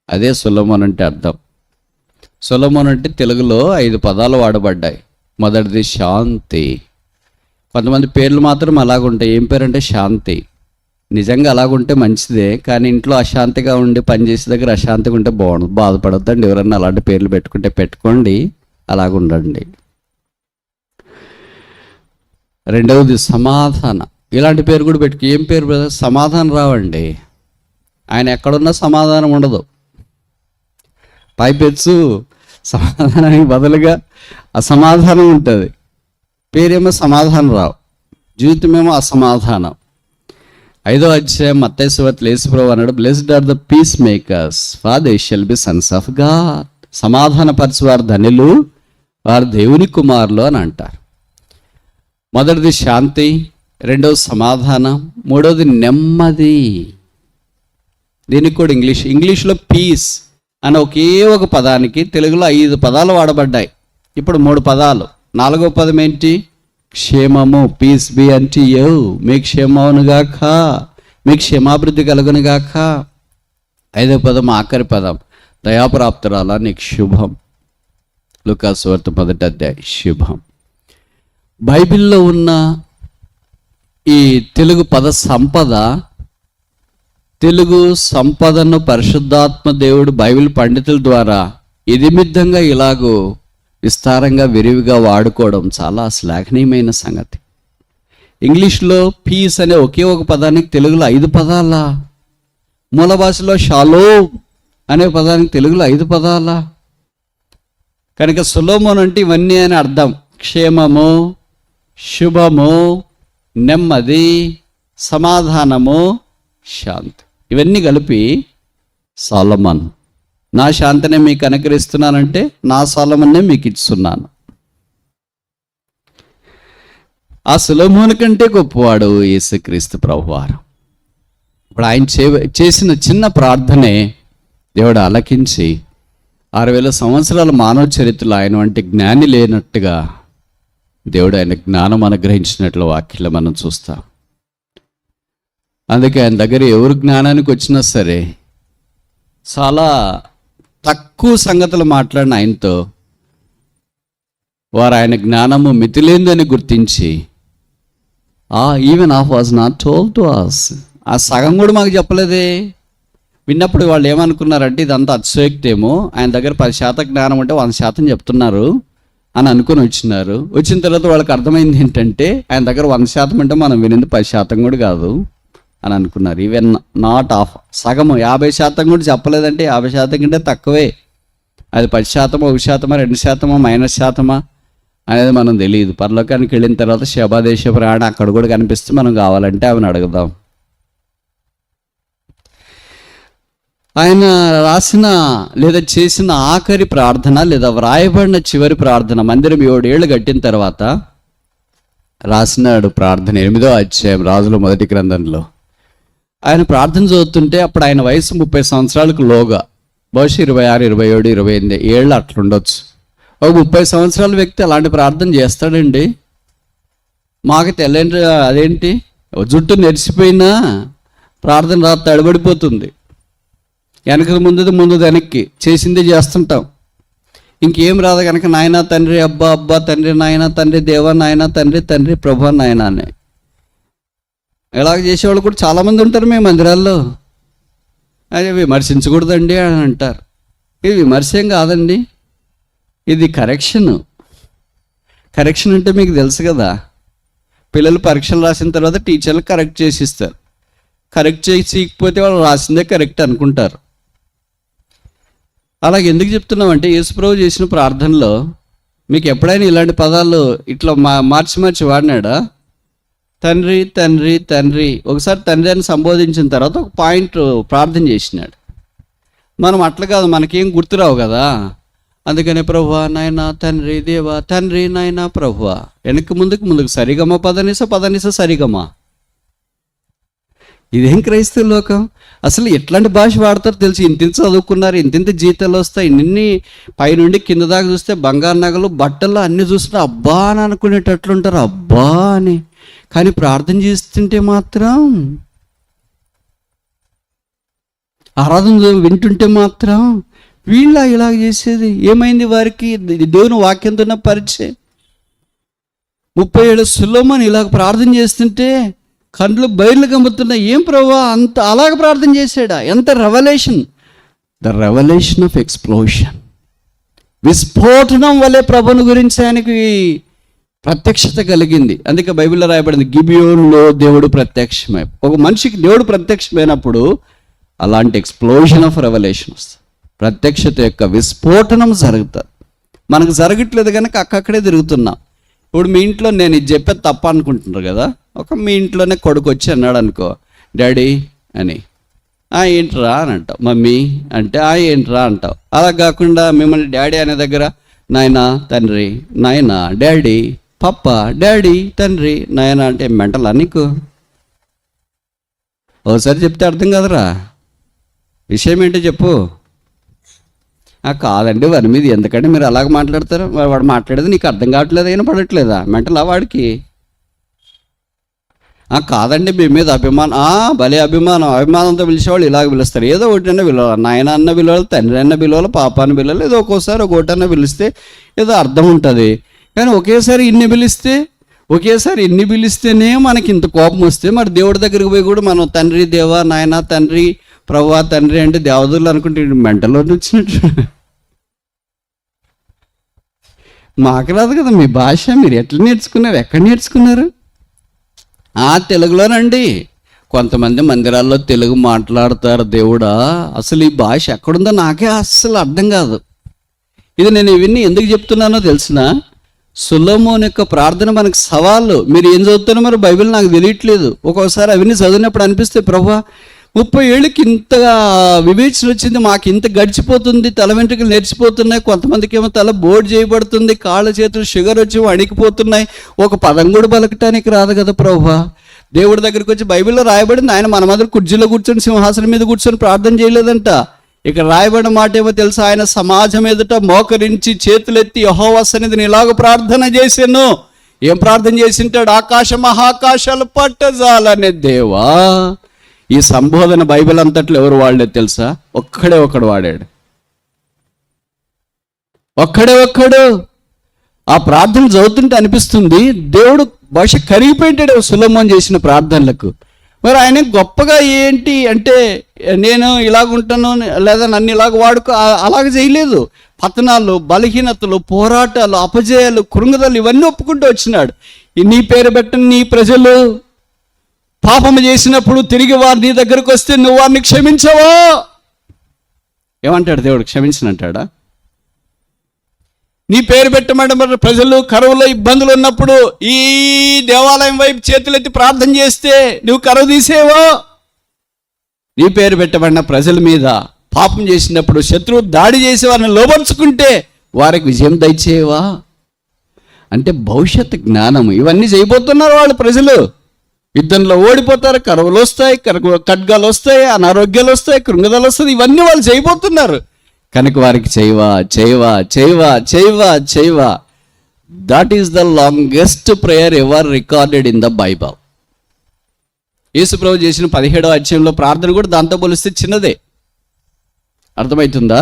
అదే సొలొమోన్ అంటే అర్థం. సొలొమోన్ అంటే తెలుగులో 5 పదాలు వాడబడ్డాయి. మొదటిది శాంతి. కొంతమంది పేర్లు మాత్రం అలాగుంటాయి. ఏం పేరు అంటే శాంతి. నిజంగా అలాగుంటే మంచిదే, కానీ ఇంట్లో అశాంతిగా ఉండి పనిచేసే దగ్గర అశాంతిగా ఉంటే బాగుండదు. బాధపడొద్దండి, ఎవరన్నా అలాంటి పేర్లు పెట్టుకుంటే పెట్టుకోండి, అలాగుండండి. 2వది సమాధానం. ఇలాంటి పేరు కూడా పెట్టుకు. ఏం పేరు బ్రదర్? సమాధానం రావండి. ఆయన ఎక్కడున్నా సమాధానం ఉండదు. పైపెచ్చు సమాధానానికి బదులుగా అసమాధానం ఉంటుంది. పేరేమో సమాధానం రావు, జీవితమేమో అసమాధానం. 5వ అధ్యాయం మత్తయి సువార్తలో యేసుప్రభువు అన్నాడు, blessed are the peace makers for they shall be sons of God. సమాధానపరచు వారు ధన్యులు, వారు దేవుని కుమారులు అని అంటారు. మొదటిది శాంతి, 2వది సమాధానం, 3వది నెమ్మది. దీనికి కూడా ఇంగ్లీష్లో పీస్ అని ఒకే ఒక పదానికి తెలుగులో 5 పదాలు వాడబడ్డాయి. ఇప్పుడు 3 పదాలు. 4వ పదం ఏంటి? క్షేమము. పీస్ బి అంటే మీకు క్షేమవునుగాక, మీకు క్షేమాభివృద్ధి కలుగునుగాక. 5వ పదం, ఆఖరి పదం, దయాప్రాప్తురాల నీకు శుభం. లూకా సువార్త 1వ అధ్యాయం. శుభం. బైబిల్లో ఉన్న ఈ తెలుగు పద సంపద, తెలుగు సంపదను పరిశుద్ధాత్మ దేవుడు బైబిల్ పండితుల ద్వారా ఇదిమిద్దంగా ఇలాగూ విస్తారంగా విరివిగా వాడుకోవడం చాలా శ్లాఘనీయమైన సంగతి. ఇంగ్లీష్లో పీస్ అనే ఒకే ఒక పదానికి తెలుగులో 5 పదాలా? మూల భాషలో షాలోమ్ అనే పదానికి తెలుగులో 5 పదాలా? కనుక సొలొమోన్ అంటే ఇవన్నీ అని అర్థం. క్షేమము, శుభము, నెమ్మది, సమాధానము, శాంతి, ఇవన్నీ కలిపి సొలొమోన్. నా శాంతినే మీకు అనుగ్రహిస్తున్నానంటే నా సొలొమోన్నే మీకు ఇస్తున్నాను. ఆ సొలొమోను కంటే గొప్పవాడు యేసుక్రీస్తు ప్రభువారు. ఇప్పుడు ఆయన చేసిన చిన్న ప్రార్థనే దేవుడు ఆలకించి 6000 సంవత్సరాల మానవ చరిత్రలో ఆయన వంటి జ్ఞాని లేనట్టుగా దేవుడు ఆయన జ్ఞానం అనుగ్రహించినట్లు వాక్యంలో మనం చూస్తాం. అందుకే ఆయన దగ్గర ఎవరు జ్ఞానానికి వచ్చినా సరే చాలా తక్కువ సంగతులు మాట్లాడిన ఆయనతో వారు ఆయన జ్ఞానము మితిలేందని గుర్తించి, even of was not told to us, ఆ సగం కూడా మాకు చెప్పలేదే. విన్నప్పుడు వాళ్ళు ఏమనుకున్నారంటే ఇదంతా అతిశయోక్తేమో, ఆయన దగ్గర 10% జ్ఞానం ఉంటే 100% చెప్తున్నారు అని అనుకుని వచ్చినారు. వచ్చిన తర్వాత వాళ్ళకి అర్థమైంది ఏంటంటే ఆయన దగ్గర 100% అంటే మనం వినింది 10% కూడా కాదు అని అనుకున్నారు. ఈవెన్ నాట్ ఆఫ్, సగము 50% కూడా చెప్పలేదంటే 50% కంటే తక్కువే. అది 10%, 1%, 2%, -% అనేది మనం తెలియదు. పరలోకానికి వెళ్ళిన తర్వాత శబాదేశ ప్రాణ అక్కడ కూడా కనిపిస్తే మనం కావాలంటే ఆమెను అడుగుదాం. ఆయన రాసిన లేదా చేసిన ఆఖరి ప్రార్థన లేదా వ్రాయబడిన చివరి ప్రార్థన, మందిరం 7 ఏళ్ళు కట్టిన తర్వాత రాసినాడు ప్రార్థన. 8వ అధ్యాయం రాజుల మొదటి గ్రంథంలో ఆయన ప్రార్థన చదువుతుంటే అప్పుడు ఆయన వయసు 30 సంవత్సరాలకు లోగా, బహుశా 26, 27, 28 ఏళ్ళు అట్లుండొచ్చు. ఒక 30 సంవత్సరాల వ్యక్తి అలాంటి ప్రార్థన చేస్తాడండి? మాకు తెల్లండి అదేంటి, జుట్టు నెరిసిపోయినా ప్రార్థన రాత్రి తడబడిపోతుంది. వెనక ముందు వెనక్కి చేసిందే చేస్తుంటాం. ఇంకేం రాదు కనుక నాయన తండ్రి, అబ్బా తండ్రి, నాయన తండ్రి, దేవ నాయన తండ్రి, తండ్రి ప్రభా నాయన అని ఇలాగ చేసేవాళ్ళు కూడా చాలామంది ఉంటారు మీ మందిరాల్లో. అదే విమర్శించకూడదండి అని అంటారు. ఇది విమర్శం కాదండి, ఇది కరెక్షన్. కరెక్షన్ అంటే మీకు తెలుసు కదా, పిల్లలు పరీక్షలు రాసిన తర్వాత టీచర్లు కరెక్ట్ చేసి ఇస్తారు. కరెక్ట్ చేయకపోతే వాళ్ళు రాసిందే కరెక్ట్ అనుకుంటారు. అలాగే ఎందుకు చెప్తున్నామంటే, యేసుప్రభు చేసిన ప్రార్థనలో మీకు ఎప్పుడైనా ఇలాంటి పదాలు ఇట్లా మార్చి వాడినాడా? తండ్రి తండ్రి తండ్రి. ఒకసారి తండ్రి అని సంబోధించిన తర్వాత ఒక పాయింట్ ప్రార్థన చేసినాడు. మనం అట్లా కాదు, మనకేం గుర్తురావు కదా. అందుకనే ప్రభువా నాయన తండ్రి దేవా తండ్రి నాయన ప్రభువా, వెనక్కి ముందుకు సరిగమ పదనిస సరిగమ. ఇదేం క్రైస్తవ లోకం? అసలు ఎట్లాంటి భాష వాడతారు తెలిసి. ఇంత చదువుకున్నారు, ఇంత జీతాలు వస్తాయి, ఇన్ని పైనుండి కింద దాకా చూస్తే బంగారు నగలు బట్టలు అన్నీ చూస్తే అబ్బా అని అనుకునేటట్లుంటారు, అబ్బా అని. కానీ ప్రార్థన చేస్తుంటే మాత్రం, ఆరాధన వింటుంటే మాత్రం వీళ్ళ ఇలాగ చేసేది. ఏమైంది వారికి? దేవుని వాక్యంతో ఉన్న పరిచయం. 30 ఏళ్ళ సొలొమోను ఇలాగ ప్రార్థన చేస్తుంటే కండ్లు బయర్లు గమ్ముతున్నాయి. ఏం ప్రభువా అంత అలాగ ప్రార్థన చేశాడా? ఎంత revolution! The revolution of explosion. విస్ఫోటనం వలె ప్రభుని గురించి ఆయనకి ప్రత్యక్షత కలిగింది. అందుకే బైబిల్లో రాయబడింది, గిబియోనులో దేవుడు ప్రత్యక్షమై. ఒక మనిషికి దేవుడు ప్రత్యక్షమైనప్పుడు అలాంటి ఎక్స్ప్లోషన్ ఆఫ్ రెవల్యూషన్ వస్తుంది. ప్రత్యక్షత యొక్క విస్ఫోటనం జరుగుతుంది. మనకు జరగట్లేదు కనుక అక్కడే తిరుగుతున్నాం. ఇప్పుడు మీ ఇంట్లో నేను ఇది చెప్పేది తప్ప అనుకుంటున్నారు కదా. మీ ఇంట్లోనే కొడుకు వచ్చి అన్నాడు అనుకో, డాడీ అని. ఏంట్రా అని అంటావు. మమ్మీ అంటే ఏంట్రా అంటావు. అలా కాకుండా మిమ్మల్ని డాడీ అనే దగ్గర నాయన తండ్రి, నాయన డాడీ, పప్ప డాడీ తండ్రి, నాయన అంటే మెంటలా నీకు? ఒకసారి చెప్తే అర్థం కదరా. విషయం ఏంటో చెప్పు. కాదండి వారి మీద ఎందుకంటే మీరు అలాగ మాట్లాడతారు. వాడు మాట్లాడేది నీకు అర్థం కావట్లేదు, అయినా పడట్లేదా? మెంటలా వాడికి? కాదండి మీ మీద అభిమానం. భలే అభిమానంతో పిలిచేవాళ్ళు ఇలాగ పిలుస్తారు. ఏదో ఒకటన్నా పిలవాలి, నాయన అన్న పిలవాలి, తండ్రి అన్న పిలవాలి, పాప అని పిలవాలి. ఏదో ఒక్కోసారి ఒకటన్నా పిలిస్తే ఏదో అర్థం ఉంటుంది. కానీ ఒకేసారి ఇన్ని పిలిస్తేనే మనకి ఇంత కోపం వస్తే, మరి దేవుడి దగ్గరికి పోయి కూడా మనం తండ్రి దేవా నాయన తండ్రి ప్రభువా తండ్రి అంటే దేవదులు అనుకుంటే మెంటలో వచ్చినట్టు. మాకు రాదు కదా మీ భాష. మీరు ఎట్లా నేర్చుకున్నారు? ఎక్కడ నేర్చుకున్నారు? తెలుగులోనండి. కొంతమంది మందిరాల్లో తెలుగు మాట్లాడతారు. దేవుడా, అసలు ఈ భాష ఎక్కడుందో నాకే అస్సలు అర్థం కాదు. ఇది నేను ఇవన్నీ ఎందుకు చెప్తున్నానో తెలిసిన, సొలొమోను యొక్క ప్రార్థన మనకు సవాళ్ళు. మీరు ఏం చదువుతారో మరి బైబిల్ నాకు తెలియట్లేదు. ఒక్కోసారి అవన్నీ చదివినప్పుడు అనిపిస్తే, ప్రభువా 30 ఏళ్ళకి ఇంతగా వివేచన వచ్చింది, మాకు ఇంత గడిచిపోతుంది, తల వెంట్రుకలు నేర్చిపోతున్నాయి, కొంతమందికి ఏమో తల బోర్డు చేయబడుతుంది, కాళ్ళ చేతులు షుగర్ వచ్చి అణికిపోతున్నాయి, ఒక పదం కూడా పలకటానికి రాదు కదా ప్రభువా. దేవుడి దగ్గరికి వచ్చి బైబిల్లో రాయబడింది, ఆయన మన మధ్య కుర్చీలో కూర్చొని సింహాసనం మీద కూర్చొని ప్రార్థన చేయలేదంట. ఇక్కడ రాయబడిన మాట ఏమో తెలుసా? ఆయన సమాజం ఎదుట మోకరించి చేతులెత్తి యెహోవా సన్నిధిని ఇలాగ ప్రార్థన చేశాను. ఏం ప్రార్థన చేసింటాడు? ఆకాశ మహాకాశాలు పట్టజాలనే దేవా. ఈ సంబోధన బైబిల్ అంతట్లో ఎవరు వాడలేదు తెలుసా? ఒక్కడు వాడాడు. ఒక్కడు. ఆ ప్రార్థన చదువుతుంటే అనిపిస్తుంది దేవుడు భాష కరిగిపోయింటాడు సొలొమోను చేసిన ప్రార్థనలకు. మరి ఆయన గొప్పగా ఏంటి అంటే, నేను ఇలాగుంటాను లేదా నన్ను ఇలాగ వాడుకో, అలాగ చేయలేదు. పతనాలు, బలహీనతలు, పోరాటాలు, అపజయాలు, కృంగుదలు ఇవన్నీ ఒప్పుకుంటూ వచ్చినాడు. నీ పేరు పెట్టని నీ ప్రజలు పాపము చేసినప్పుడు తిరిగి వారు నీ దగ్గరకు వస్తే నువ్వు వారిని క్షమించవా? ఏమంటాడు దేవుడు? క్షమించనంటాడా? నీ పేరు పెట్టమంటే ప్రజలు కరువులో ఇబ్బందులు ఉన్నప్పుడు ఈ దేవాలయం వైపు చేతులెత్తి ప్రార్థన చేస్తే నువ్వు కరువు తీసేవో? నీ పేరు పెట్టబడిన ప్రజల మీద పాపం చేసినప్పుడు శత్రువు దాడి చేసి వారిని లోబర్చుకుంటే వారికి విజయం దయచేవా? అంటే భవిష్యత్ జ్ఞానం. ఇవన్నీ చేయబోతున్నారు వాళ్ళు. ప్రజలు యుద్ధంలో ఓడిపోతారు, కరువులు వస్తాయి, ఖడ్గాలు వస్తాయి, అనారోగ్యాలు వస్తాయి, కృంగుదలు వస్తుంది. ఇవన్నీ వాళ్ళు చేయబోతున్నారు కనుక వారికి చేయవా. That is the longest prayer ever recorded in the Bible. యేసుప్రభు చేసిన 17వ అధ్యాయంలో ప్రార్థన కూడా దాంతో పోలిస్తే చిన్నదే. అర్థమవుతుందా?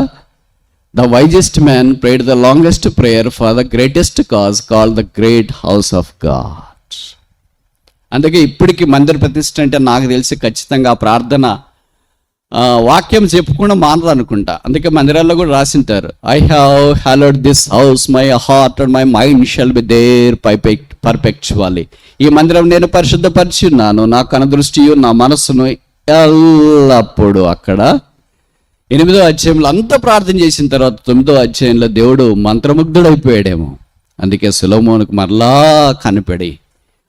The wisest man prayed the longest prayer for the greatest cause called the great house of God. అందుకే ఇప్పటికీ మందిర ప్రతిష్ఠ అంటే నాకు తెలిసి ఖచ్చితంగా ఆ ప్రార్థన వాక్యం చెప్పకుండా మానరు అనుకుంటా. అందుకే మందిరాల్లో కూడా రాసింటారు, I have hallowed this house, my heart and my mind shall be there perpetually. ఈ మందిరం నేను పరిశుద్ధపరిచి ఉన్నాను, నా కనుదృష్టియు నా మనస్సును ఎల్లప్పుడూ అక్కడ. 8వ అధ్యాయంలో అంతా ప్రార్థన చేసిన తర్వాత 9వ అధ్యాయంలో దేవుడు మంత్రముగ్ధుడైపోయాడేమో. అందుకే సొలొమోనుకు మరలా కనిపెడి,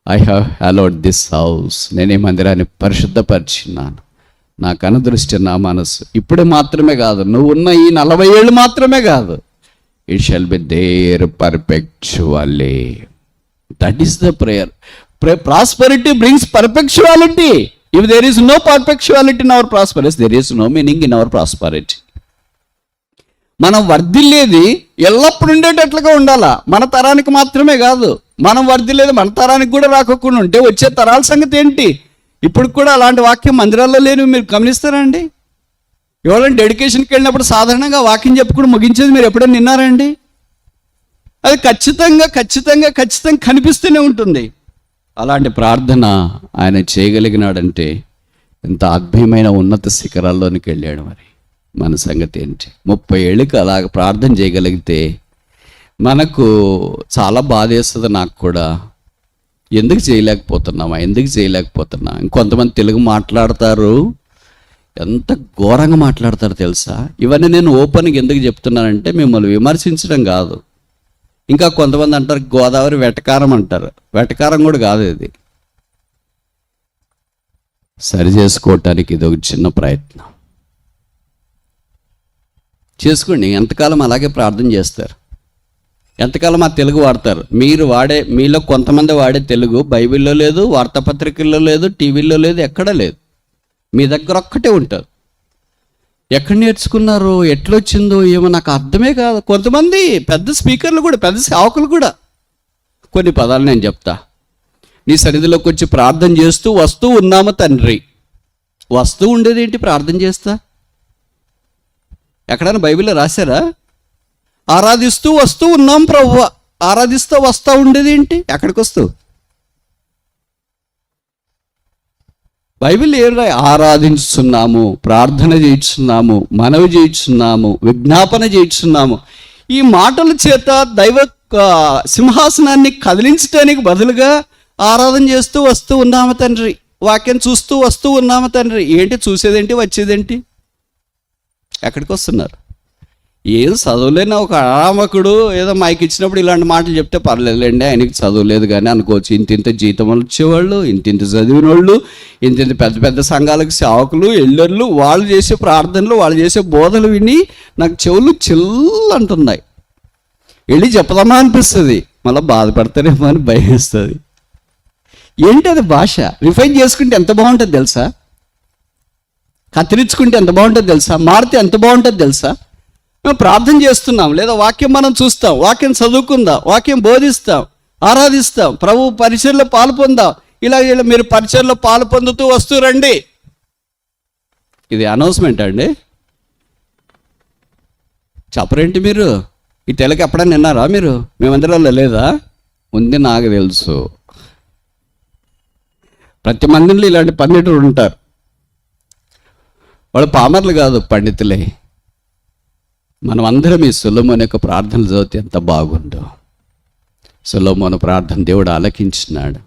I have hallowed this house, నేను ఈ మందిరాన్ని పరిశుద్ధపరిచిన్నాను, నా కనుదృష్టి నా మనస్సు. ఇప్పుడే మాత్రమే కాదు, నువ్వు ఉన్న ఈ 40 ఏళ్ళు మాత్రమే కాదు, it shall be there perpetually. That is the prayer. Prosperity brings perpetuality. If there is no perpetuality in our prosperity, there is no meaning in our prosperity. మనం వర్ధిల్లేది ఎల్లప్పుడు ఉండేటట్లుగా ఉండాలా, మన తరానికి మాత్రమే కాదు. మనం వర్ధిల్లేది మన తరానికి కూడా రాకుండా ఉంటే వచ్చే తరాల సంగతి ఏంటి? ఇప్పుడు కూడా అలాంటి వాక్యం మందిరాల్లో లేని మీరు గమనిస్తారండి? ఎవరైనా డెడికేషన్కి వెళ్ళినప్పుడు సాధారణంగా వాక్యం చెప్పుకుని ముగించేది మీరు ఎప్పుడైనా విన్నారండి? అది ఖచ్చితంగా కనిపిస్తూనే ఉంటుంది. అలాంటి ప్రార్థన ఆయన చేయగలిగినాడంటే ఎంత అద్భుతమైన ఉన్నత శిఖరాల్లోనికి వెళ్ళాడు. మరి మన సంగతి ఏంటి? 30 ఏళ్ళకి అలాగ ప్రార్థన చేయగలిగితే మనకు చాలా బాధేస్తుంది. నాకు కూడా ఎందుకు చేయలేకపోతున్నా. ఇంకొంతమంది తెలుగు మాట్లాడతారు, ఎంత ఘోరంగా మాట్లాడతారు తెలుసా? ఇవన్నీ నేను ఓపెన్గా ఎందుకు చెప్తున్నానంటే మిమ్మల్ని విమర్శించడం కాదు. ఇంకా కొంతమంది అంటారు గోదావరి వెటకారం అంటారు. వెటకారం కూడా కాదు, ఇది సరి చేసుకోవటానికి ఇది ఒక చిన్న ప్రయత్నం. చేసుకోండి. ఎంతకాలం అలాగే ప్రార్థన చేస్తారు? ఎంతకాలం ఆ తెలుగు వాడతారు? మీలో కొంతమంది వాడే తెలుగు బైబిల్లో లేదు, వార్తాపత్రికల్లో లేదు, టీవీల్లో లేదు, ఎక్కడా లేదు. మీ దగ్గర ఒక్కటే ఉంటుంది. ఎక్కడ నేర్చుకున్నారు, ఎట్లొచ్చిందో ఏమో నాకు అర్థమే కాదు. కొంతమంది పెద్ద స్పీకర్లు కూడా, పెద్ద సేవకులు కూడా కొన్ని పదాలు నేను చెప్తా. నీ సన్నిధిలోకి వచ్చి ప్రార్థన చేస్తూ వస్తూ ఉన్నాము తండ్రి. వస్తూ ఉండేది ఏంటి? ప్రార్థన చేస్తా ఎక్కడైనా బైబిల్లో రాశారా? ఆరాధిస్తూ వస్తూ ఉన్నాం ప్రభువా. ఆరాధిస్తూ వస్తూ ఉండేది ఏంటి? ఎక్కడికి వస్తూ? బైబిల్ ఏం రాయి? ఆరాధించుతున్నాము, ప్రార్థన చేయించున్నాము, మనవి చేయించున్నాము, విజ్ఞాపన చేయించున్నాము. ఈ మాటల చేత దైవ సింహాసనాన్ని కదిలించడానికి బదులుగా ఆరాధన చేస్తూ వస్తూ ఉన్నాము తండ్రి, వాక్యం చూస్తూ వస్తూ ఉన్నాము తండ్రి. ఏంటి చూసేదేంటి, వచ్చేదేంటి? ఎక్కడికి వస్తున్నారు? ఏం చదువులేని ఒక అరామకుడు ఏదో మైకి ఇచ్చినప్పుడు ఇలాంటి మాటలు చెప్తే పర్లేదులేండి, ఆయనకి చదువులేదు కానీ అనుకోవచ్చు. ఇంతింత జీతం వచ్చేవాళ్ళు, ఇంతింత చదివిన వాళ్ళు, ఇంతింత పెద్ద పెద్ద సంఘాలకు సేవకులు, ఎల్లర్లు, వాళ్ళు చేసే ప్రార్థనలు, వాళ్ళు చేసే బోధలు విని నాకు చెవులు చిల్లు అంటున్నాయి. వెళ్ళి చెప్పదామా అనిపిస్తుంది, మళ్ళీ బాధపడతారేమో అని భయం వేస్తుంది. ఏంటి అది భాష? రిఫైన్ చేసుకుంటే ఎంత బాగుంటుంది తెలుసా? కత్తిరించుకుంటే ఎంత బాగుంటుంది తెలుసా? మారితే ఎంత బాగుంటుంది తెలుసా? మేము ప్రార్థన చేస్తున్నాం, లేదా వాక్యం మనం చూస్తాం, వాక్యం చదువుకుందాం, వాక్యం బోధిస్తాం, ఆరాధిస్తాం, ప్రభు పరిచర్లో పాలు పొందాం. ఇలా మీరు పరిచర్లో పాలు పొందుతూ వస్తూ రండి. ఇది అనౌన్స్మెంట్ అండి. చెప్పరేంటి మీరు? ఈ తెలుగు ఎప్పుడైనా విన్నారా మీరు? మేమందరిలో లేదా? ఉంది, నాకు తెలుసు. ప్రతి మందిలో ఇలాంటి పండితులు ఉంటారు. వాళ్ళు పామర్లు కాదు, పండితులే. మనం అందరం ఈ సొలొమోను యొక్క ప్రార్థనలు చదివితే ఎంత బాగుందో. సొలొమోను ప్రార్థన దేవుడు ఆలకించినాడు.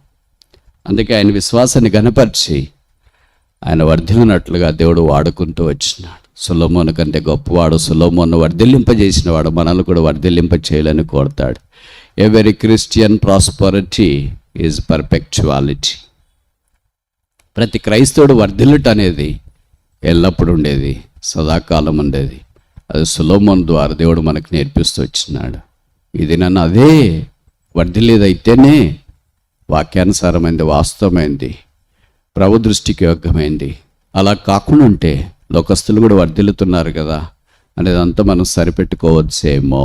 అందుకే ఆయన విశ్వాసాన్ని గణపరిచి ఆయన వర్ధిల్లినట్లుగా దేవుడు వాడుకుంటూ వచ్చినాడు. సొలొమోను కంటే గొప్పవాడు, సొలొమోను వర్ధిల్లింపజేసిన వాడు మనల్ని కూడా వర్ధిల్లింప చేయాలని కోరుతాడు. Every Christian prosperity is perpetuality. ప్రతి క్రైస్తవుడు వర్ధిల్లుట అనేది ఎల్లప్పుడూ ఉండేది, సదాకాలం ఉండేది. అది సొలొమోను ద్వారా దేవుడు మనకు నేర్పిస్తూ వచ్చినాడు. ఇది నన్ను అదే వర్ధిల్లేదైతేనే వాక్యానుసారమైంది, వాస్తవమైంది, ప్రభు దృష్టికి యోగ్యమైంది. అలా కాకుండా ఉంటే లోకస్తులు కూడా వర్ధిల్లుతున్నారు కదా అనేదంతా మనం సరిపెట్టుకోవచ్చేమో.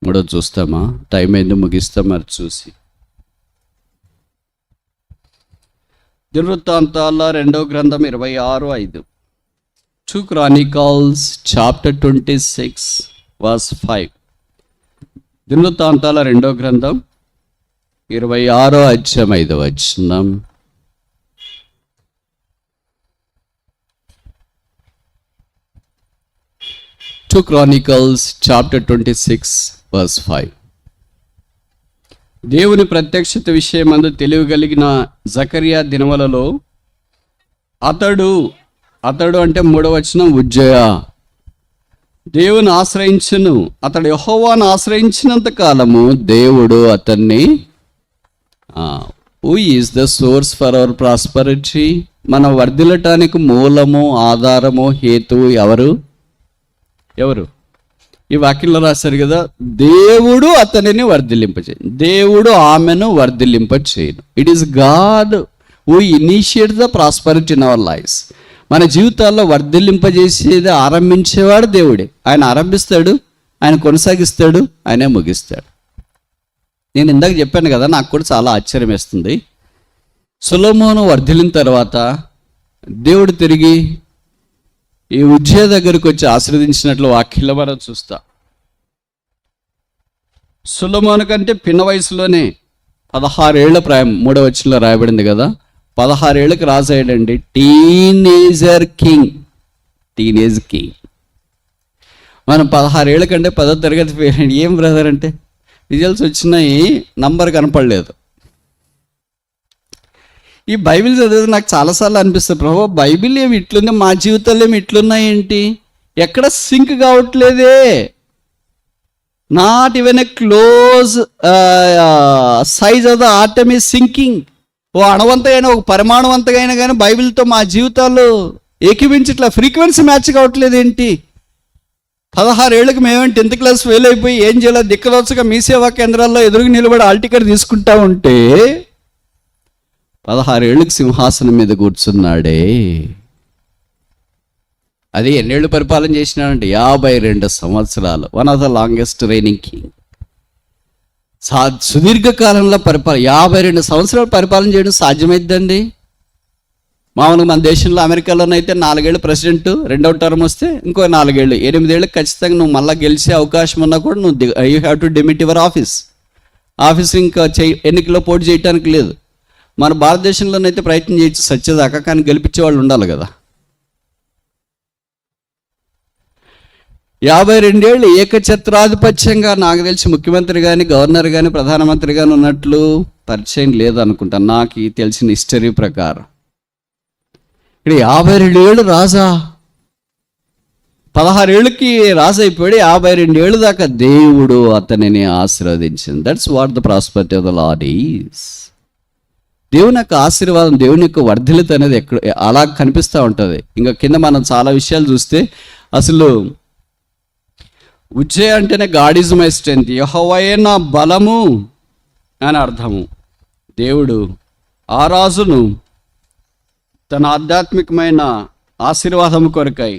మూడో చూస్తామా? టైం అయింది, ముగిస్తాం మరి చూసి. దినవృత్తాంతాల 2వ గ్రంథం 26:5. 2 Chronicles chapter 26 verse 5. దినవృత్తాంతాల 2వ గ్రంథం 26వ అధ్యాయం 5వ వచనం. Two Chronicles chapter 26 verse 5. దేవుని ప్రత్యక్షత విషయమందు తెలివి కలిగిన జకరియా దినములలో అతడు అంటే 3వ వచనం, ఉజ్జయ దేవుని ఆశ్రయించును. అతడు యెహోవాను ఆశ్రయించినంత కాలము దేవుడు అతన్ని who is the source for hour prosperity, మనం వర్ధిల్లటానికి మూలము, ఆధారము, హేతువు ఎవరు? ఈ వాక్యంలో రాశారు కదా, దేవుడు అతనిని వర్ధిల్లింపచేయను, దేవుడు ఆమెను వర్ధిల్లింపచేయను. It is God who initiate the prosperity in our lives. మన జీవితాల్లో వర్ధిల్లింపజేసేది, ఆరంభించేవాడు దేవుడే. ఆయన ఆరంభిస్తాడు, ఆయన కొనసాగిస్తాడు, ఆయనే ముగిస్తాడు. నేను ఇందాక చెప్పాను కదా, నాకు కూడా చాలా ఆశ్చర్యం వేస్తుంది. సొలొమోను వర్ధిల్లిన తర్వాత దేవుడు తిరిగి ఈ ఉజ్జయ దగ్గరకు వచ్చి ఆశీర్వదించినట్లు వాక్యంలో మనం చూస్తాం. సొలొమోను కంటే పిన్న వయసులోనే 16 ఏళ్ల ప్రాయం, 3వ వచనంలో రాయబడింది కదా, 16 ఏళ్ళకి రాజు అయ్యాడండి. Teenage king. మనం 16 ఏళ్ళ కంటే 10వ తరగతి పోయాడు. ఏం బ్రదర్ అంటే రిజల్ట్స్ వచ్చినాయి, నంబర్ కనపడలేదు. ఈ బైబిల్ చదివితే నాకు చాలాసార్లు అనిపిస్తుంది, ప్రభు బైబిల్ ఏమి ఇట్లుంది, మా జీవితాల్లో ఏమి ఇట్లున్నాయి ఏంటి, ఎక్కడ సింక్ కావట్లేదే. Not even a close size of the atom is sinking. ఓ అణవంతగైనా, ఒక పరిమాణవంతగైనా కానీ బైబిల్తో మా జీవితాలు ఏకీవించట్లా, ఫ్రీక్వెన్సీ మ్యాచ్ కావట్లేదు ఏంటి. 16 ఏళ్ళకి మేమేంటి 10th క్లాస్ ఫెయిల్ అయిపోయి ఏం చేయాలో దిక్కలోచగా మీ సేవా కేంద్రాల్లో ఎదురుగా నిలబడి ఆల్ టికెట్ తీసుకుంటా ఉంటే 16 ఏళ్ళకి సింహాసనం మీద కూర్చున్నాడే. అది ఎన్నేళ్ళు పరిపాలన చేసినాడంటే 52 సంవత్సరాలు. One of the longest reigning king. సుదీర్ఘకాలంలో 52 సంవత్సరాలు పరిపాలన చేయడం సాధ్యమైద్దండి? మామూలుగా మన దేశంలో అమెరికాలోనైతే 4 ఏళ్ళు ప్రెసిడెంట్, 2వ టర్మ్ వస్తే ఇంకో 4 ఏళ్ళు, 8 ఏళ్ళకి ఖచ్చితంగా నువ్వు మళ్ళీ గెలిచే అవకాశం ఉన్నా కూడా నువ్వు you have to demit your office ఇంకా ఎన్నికల్లో పోటీ చేయడానికి లేదు. మన భారతదేశంలోనైతే ప్రయత్నం చేయొచ్చు సత్యదాకా, కానీ గెలిపించే వాళ్ళు ఉండాలి కదా. 52 ఏళ్ళు ఏకఛత్రాధిపత్యంగా నాకు తెలిసి ముఖ్యమంత్రి కానీ, గవర్నర్ కానీ, ప్రధానమంత్రి కానీ ఉన్నట్లు పరిచయం లేదనుకుంటా నాకు తెలిసిన హిస్టరీ ప్రకారం. ఇక్కడ 52 ఏళ్ళు రాజా, 16 ఏళ్ళకి రాజు అయిపోయాడు, 52 ఏళ్ళు దాకా దేవుడు అతనిని ఆశీర్వదించింది. That's what the prosperity of the Lord is. దేవుని యొక్క ఆశీర్వాదం, దేవుని యొక్క వర్ధిలిత అనేది ఎక్కడ అలా కనిపిస్తూ ఉంటుంది. ఇంకా కింద మనం చాలా విషయాలు చూస్తే, అసలు ఉజ్జయ అంటేనే గాడ్ ఈజ్ మై స్ట్రెంగ్త్, యెహోవాయే నా బలము అని అర్థము. దేవుడు ఆ రాజును తన ఆధ్యాత్మికమైన ఆశీర్వాదం కొరకై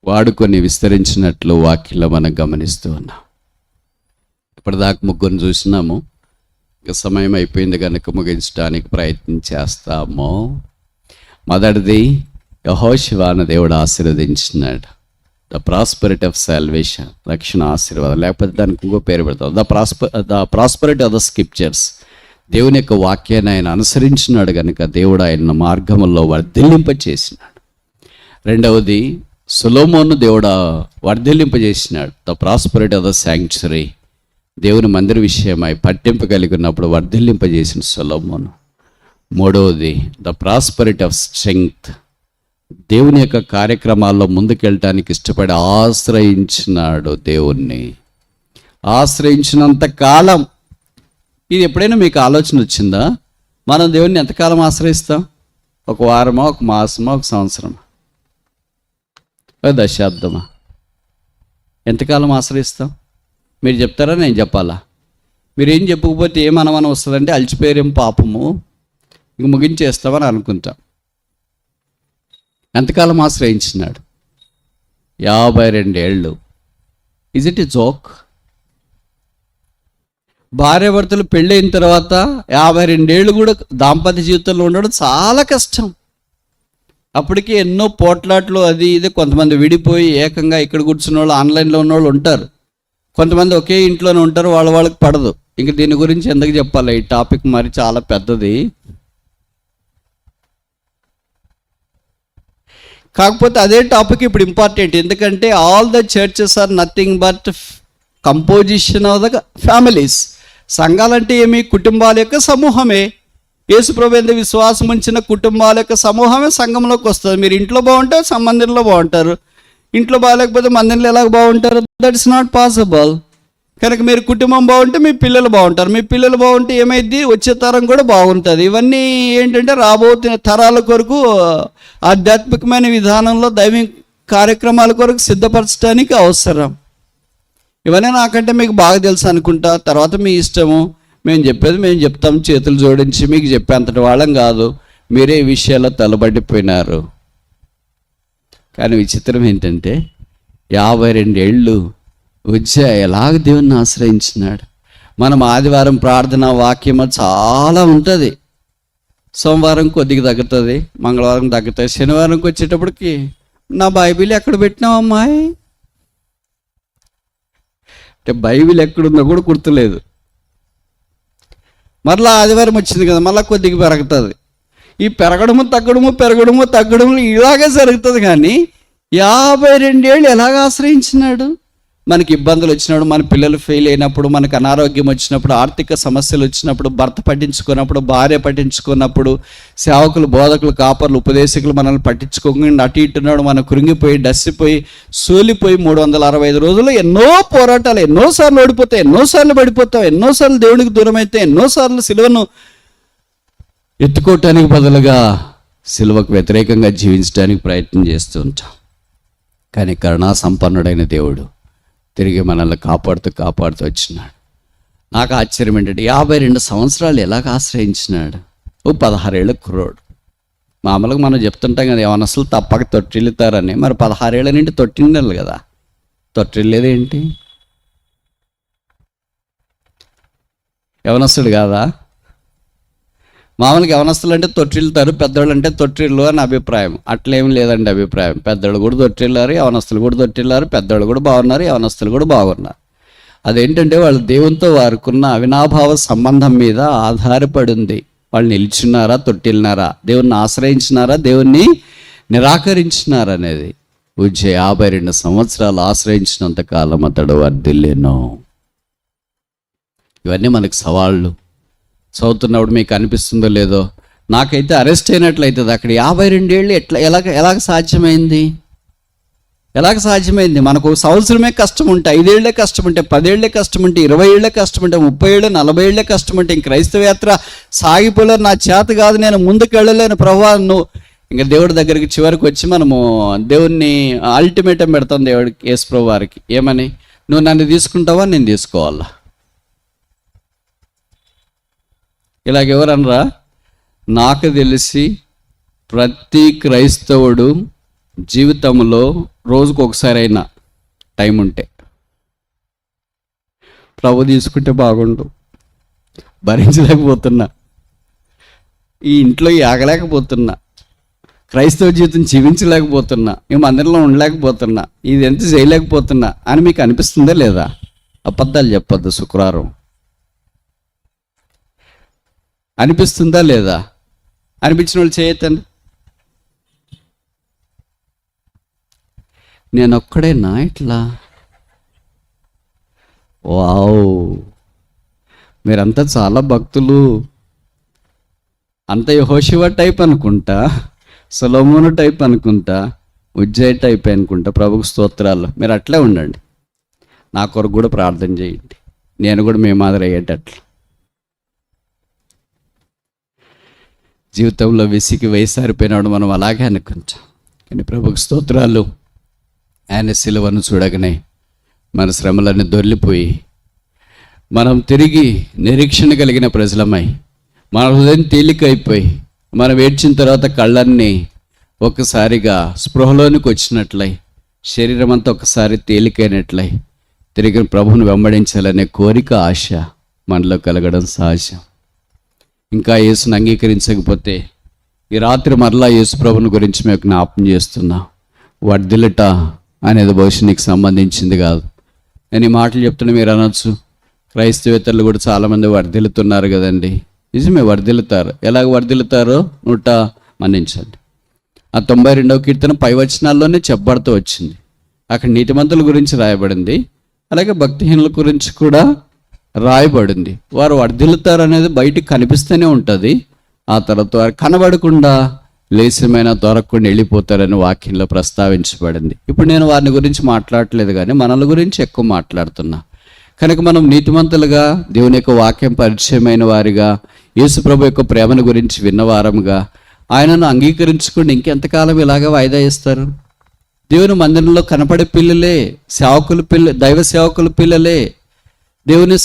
వాడుకొని విస్తరించినట్లు వాక్యంలో మనం గమనిస్తూ ఉన్నాం. ఇప్పటిదాకా ముగ్గురిని చూసినాము, ఇక సమయం అయిపోయింది కనుక ముగించడానికి ప్రయత్నం చేస్తాము. మొదటిది, యెహోషువను దేవుడు ఆశీర్వదించినాడు. ద ప్రాస్పరిటీ ఆఫ్ సాల్వేషన్, రక్షణ ఆశీర్వాదం, లేకపోతే దానికి ఇంకో పేరు పెడతాం, the prosperity of the scriptures. దేవుని యొక్క వాక్యాన్ని ఆయన అనుసరించినాడు కనుక దేవుడు ఆయన మార్గంలో వర్ధిల్లింపచేసినాడు. రెండవది, సొలొమోను దేవుడు వర్ధిల్లింపజేసినాడు. The prosperity of the sanctuary, దేవుని మందిర విషయమై పట్టింపు కలిగి ఉన్నప్పుడు వర్ధిల్లింపజేసిన సొలొమోను. మూడవది, ద ప్రాస్పరిటీ ఆఫ్ స్ట్రెంగ్త్, దేవుని యొక్క కార్యక్రమాల్లో ముందుకెళ్ళటానికి ఇష్టపడి ఆశ్రయించినాడు దేవుణ్ణి. ఆశ్రయించినంత కాలం, ఇది ఎప్పుడైనా మీకు ఆలోచన వచ్చిందా? మనం దేవుణ్ణి ఎంతకాలం ఆశ్రయిస్తాం? ఒక వారమా, ఒక మాసమా, ఒక సంవత్సరమా, ఒక దశాబ్దమా? ఎంతకాలం ఆశ్రయిస్తాం? మీరు చెప్తారా, నేను చెప్పాలా? మీరు ఏం చెప్పకపోతే ఏమనమని వస్తుందంటే అలసిపోయారేం పాపము, ఇంక ముగించేస్తామని అనుకుంటాం. ఎంతకాలం ఆశ్రయించినాడు? 52 ఏళ్ళు. Is it a joke? భార్యాభర్తలు పెళ్ళైన తర్వాత 52 ఏళ్ళు కూడా దాంపత్య జీవితంలో ఉండడం చాలా కష్టం. అప్పటికి ఎన్నో పోట్లాట్లు అది ఇది, కొంతమంది విడిపోయి ఏకంగా ఇక్కడ కూర్చున్న వాళ్ళు, ఆన్లైన్లో ఉన్నవాళ్ళు ఉంటారు, కొంతమంది ఒకే ఇంట్లోనే ఉంటారు, వాళ్ళకి పడదు. ఇంక దీని గురించి ఎందుకు చెప్పాలి, ఈ టాపిక్ మరి చాలా పెద్దది. కాకపోతే అదే టాపిక్ ఇప్పుడు ఇంపార్టెంట్. ఎందుకంటే all the churches are nothing but composition of the families. సంఘాలంటే ఏమి? కుటుంబాల యొక్క సమూహమే. యేసుప్రభు ఎంత విశ్వాసం ఉంచిన కుటుంబాల యొక్క సమూహమే సంఘంలోకి వస్తుంది. మీరు ఇంట్లో బాగుంటే మందిరంలో బాగుంటారు, ఇంట్లో బాగాలేకపోతే మందిరంలో ఎలాగ బాగుంటారు? That is not possible. కనుక మీరు కుటుంబం బాగుంటే మీ పిల్లలు బాగుంటారు, మీ పిల్లలు బాగుంటే ఏమైంది? వచ్చే తరం కూడా బాగుంటుంది. ఇవన్నీ ఏంటంటే రాబోతున్న తరాల కొరకు ఆధ్యాత్మికమైన విధానంలో దైవిక కార్యక్రమాల కొరకు సిద్ధపరచడానికి అవసరం. ఇవన్నీ నాకంటే మీకు బాగా తెలుసు అనుకుంటా. తర్వాత మీ ఇష్టము, మేము చెప్పేది మేము చెప్తాం, చేతులు జోడించి మీకు చెప్పేంతటి వాళ్ళం కాదు. మీరే ఈ విషయాల్లో తలబడిపోయినారు. కానీ విచిత్రం ఏంటంటే 52 ఏళ్ళు ఉజ్జయ ఎలాగ దేవుణ్ణి ఆశ్రయించినాడు. మనం ఆదివారం ప్రార్థన వాక్యము చాలా ఉంటుంది, సోమవారం కొద్దిగా తగ్గుతుంది, మంగళవారం తగ్గుతుంది, శనివారంకి వచ్చేటప్పటికి నా బైబిల్ ఎక్కడ పెట్టినావు అమ్మాయి అంటే బైబిల్ ఎక్కడుందో కూడా గుర్తులేదు. మరలా ఆదివారం వచ్చింది కదా, మళ్ళీ కొద్దిగా పెరుగుతుంది. ఈ పెరగడము తగ్గడము ఇలాగే జరుగుతుంది. కానీ 52 ఏళ్ళు ఎలాగ ఆశ్రయించినాడు? మనకి ఇబ్బందులు వచ్చినప్పుడు, మన పిల్లలు ఫెయిల్ అయినప్పుడు, మనకు అనారోగ్యం వచ్చినప్పుడు, ఆర్థిక సమస్యలు వచ్చినప్పుడు, భర్త పట్టించుకున్నప్పుడు, భార్య పట్టించుకున్నప్పుడు, సేవకులు, బోధకులు, కాపర్లు, ఉపదేశకులు మనల్ని పట్టించుకోకుండా అటు ఇటున్నాడు, మనం కృంగిపోయి డస్సిపోయి సోలిపోయి 365 రోజులు ఎన్నో పోరాటాలు, ఎన్నోసార్లు ఓడిపోతాయి, ఎన్నోసార్లు పడిపోతాం, ఎన్నోసార్లు దేవునికి దూరం అయితే, ఎన్నోసార్లు సిలువను ఎత్తుకోవటానికి బదులుగా సిలువకు వ్యతిరేకంగా జీవించడానికి ప్రయత్నం చేస్తూ ఉంటాం. కానీ కరుణా సంపన్నుడైన దేవుడు తిరిగి మనల్ని కాపాడుతూ వచ్చినాడు. నాకు ఆశ్చర్యం ఏంటంటే 52 సంవత్సరాలు ఎలాగ ఆశ్రయించినాడు? 16 ఏళ్ళ కుర్రోడు. మామూలుగా మనం చెప్తుంటాం కదా, యవనస్తులు తప్పక తొట్టిల్లుతారని. మరి 16 ఏళ్ళ నుండి తొట్టిల్లాలి కదా, తొట్టిల్లేదేంటి? యవనస్తుడు కాదా? మామూలుగా యవనస్తులు అంటే తొట్టిల్లుతారు, పెద్దోళ్ళు అంటే తొట్టిల్లు అని అభిప్రాయం. అట్లేం లేదండి అభిప్రాయం. పెద్దోళ్ళు కూడా తొట్టిల్లారు, యవనస్తులు కూడా తొట్టిల్లారు, పెద్దోళ్ళు కూడా బాగున్నారు, యవనస్తులు కూడా బాగున్నారు. అదేంటంటే వాళ్ళు దేవునితో వారుకున్న అవినాభావ సంబంధం మీద ఆధారపడి ఉంది. వాళ్ళు నిల్చున్నారా, తొట్టిల్లినారా, దేవుణ్ణి ఆశ్రయించినారా, దేవుణ్ణి నిరాకరించినారా అనేది. ఉజ్జయ 52 సంవత్సరాలు ఆశ్రయించినంత కాలం అతడు వర్ధిల్లేను. ఇవన్నీ మనకు సవాళ్ళు. చదువుతున్నప్పుడు మీకు అనిపిస్తుందో లేదో, నాకైతే అరెస్ట్ అయినట్లయితుంది. అక్కడ 52 ఏళ్ళు ఎలాగ సాధ్యమైంది? మనకు సంవత్సరమే కష్టం ఉంటే, 5 ఏళ్లే కష్టం ఉంటే, 10 ఏళ్లే కష్టం ఉంటే, 20 ఏళ్లే కష్టం ఉంటే, 30 ఏళ్ళు 40 ఏళ్లే కష్టం ఉంటే, ఇంక క్రైస్తవ యాత్ర సాగిపోలే, నా చేత కాదు, నేను ముందుకు వెళ్ళలేను ప్రభువా, నువ్వు ఇంకా దేవుడి దగ్గరికి చివరికి వచ్చి మనము దేవుణ్ణి అల్టిమేటం పెడతాం దేవుడికి, యేసు ప్రభు వారికి. ఏమని? నువ్వు నన్ను తీసుకుంటావా, నేను తీసుకోవాలా? ఇలాగెవరనరా? నాకు తెలిసి ప్రతి క్రైస్తవుడు జీవితంలో రోజుకు ఒకసారి అయినా టైం ఉంటే ప్రభు తీసుకుంటే బాగుండు, భరించలేకపోతున్నా, ఈ ఇంట్లో ఆగలేకపోతున్నా, క్రైస్తవ జీవితం జీవించలేకపోతున్నా, ఈ మందిరంలో ఉండలేకపోతున్నా, ఇది ఎంత చేయలేకపోతున్నా అని మీకు అనిపిస్తుందా లేదా? అబద్ధాలు చెప్పొద్దు. శుక్రవారం అనిపిస్తుందా లేదా? అనిపించిన వాళ్ళు చేయొద్దండి. నేను ఒక్కడేనా ఇట్లా? వావ్, మీరంతా చాలా భక్తులు. అంత యెహోషువ టైప్ అనుకుంటా, సొలొమోను టైప్ అనుకుంటా, ఉజ్జయ టైప్ అనుకుంటా. ప్రభుకు స్తోత్రాలు. మీరు అట్లే ఉండండి. నా కొరకు కూడా ప్రార్థన చేయండి, నేను కూడా మీ మాదిరి అయ్యేటట్లు. జీవితంలో విసికి వయసారిపోయినాడు మనం అలాగే అనుకుంటాం. కానీ ప్రభుకు స్తోత్రాలు. ఆయన సిలువను చూడగానే మన శ్రమలన్నీ దొర్లిపోయి మనం తిరిగి నిరీక్షణ కలిగిన ప్రజలమై, మన హృదయం తేలికైపోయి, మనం ఏడ్చిన తర్వాత కళ్ళన్నీ ఒక్కసారిగా స్పృహలోనికి వచ్చినట్లయి, శరీరం అంతా ఒకసారి తేలికైనట్లయి, తిరిగి ప్రభువును వెంబడించాలనే కోరిక, ఆశ మనలో కలగడం సహజం. ఇంకా యేసుని అంగీకరించకపోతే ఈ రాత్రి మరలా యేసు ప్రభుని గురించి మేము జ్ఞాపం చేస్తున్నాం. వర్ధిల్లట అనేది భవిష్యత్తుకు సంబంధించింది కాదు. నేను ఈ మాటలు చెప్తున్నా, మీరు అనొచ్చు క్రైస్తవేతరులు కూడా చాలామంది వర్ధిల్లుతున్నారు కదండి. నిజమే, వర్ధిల్లుతారు. ఎలాగ వర్ధిల్లుతారో మన్నించండి. ఆ 92వ కీర్తన పై వచనాల్లోనే చెప్పబడుతూ వచ్చింది. అక్కడ నీతిమంతుల గురించి రాయబడింది, అలాగే భక్తిహీనుల గురించి కూడా రాయబడింది. వారు వర్ధిల్లుతారు అనేది బయటికి కనిపిస్తూనే ఉంటుంది. ఆ తర్వాత వారు కనబడకుండా లేశమైన దొరకకుండా వెళ్ళిపోతారని వాక్యంలో ప్రస్తావించబడింది. ఇప్పుడు నేను వారిని గురించి మాట్లాడట్లేదు, కానీ మనల గురించి ఎక్కువ మాట్లాడుతున్నా. కనుక మనం నీతిమంతులుగా, దేవుని యొక్క వాక్యం పరిచయమైన వారిగా, యేసుప్రభు యొక్క ప్రేమను గురించి విన్నవారముగా ఆయనను అంగీకరించుకుని ఇంకెంతకాలం ఇలాగా వాయిదా ఇస్తారు? దేవుని మందిరంలో కనపడే పిల్లలే దైవ సేవకుల పిల్లలే, దేవుని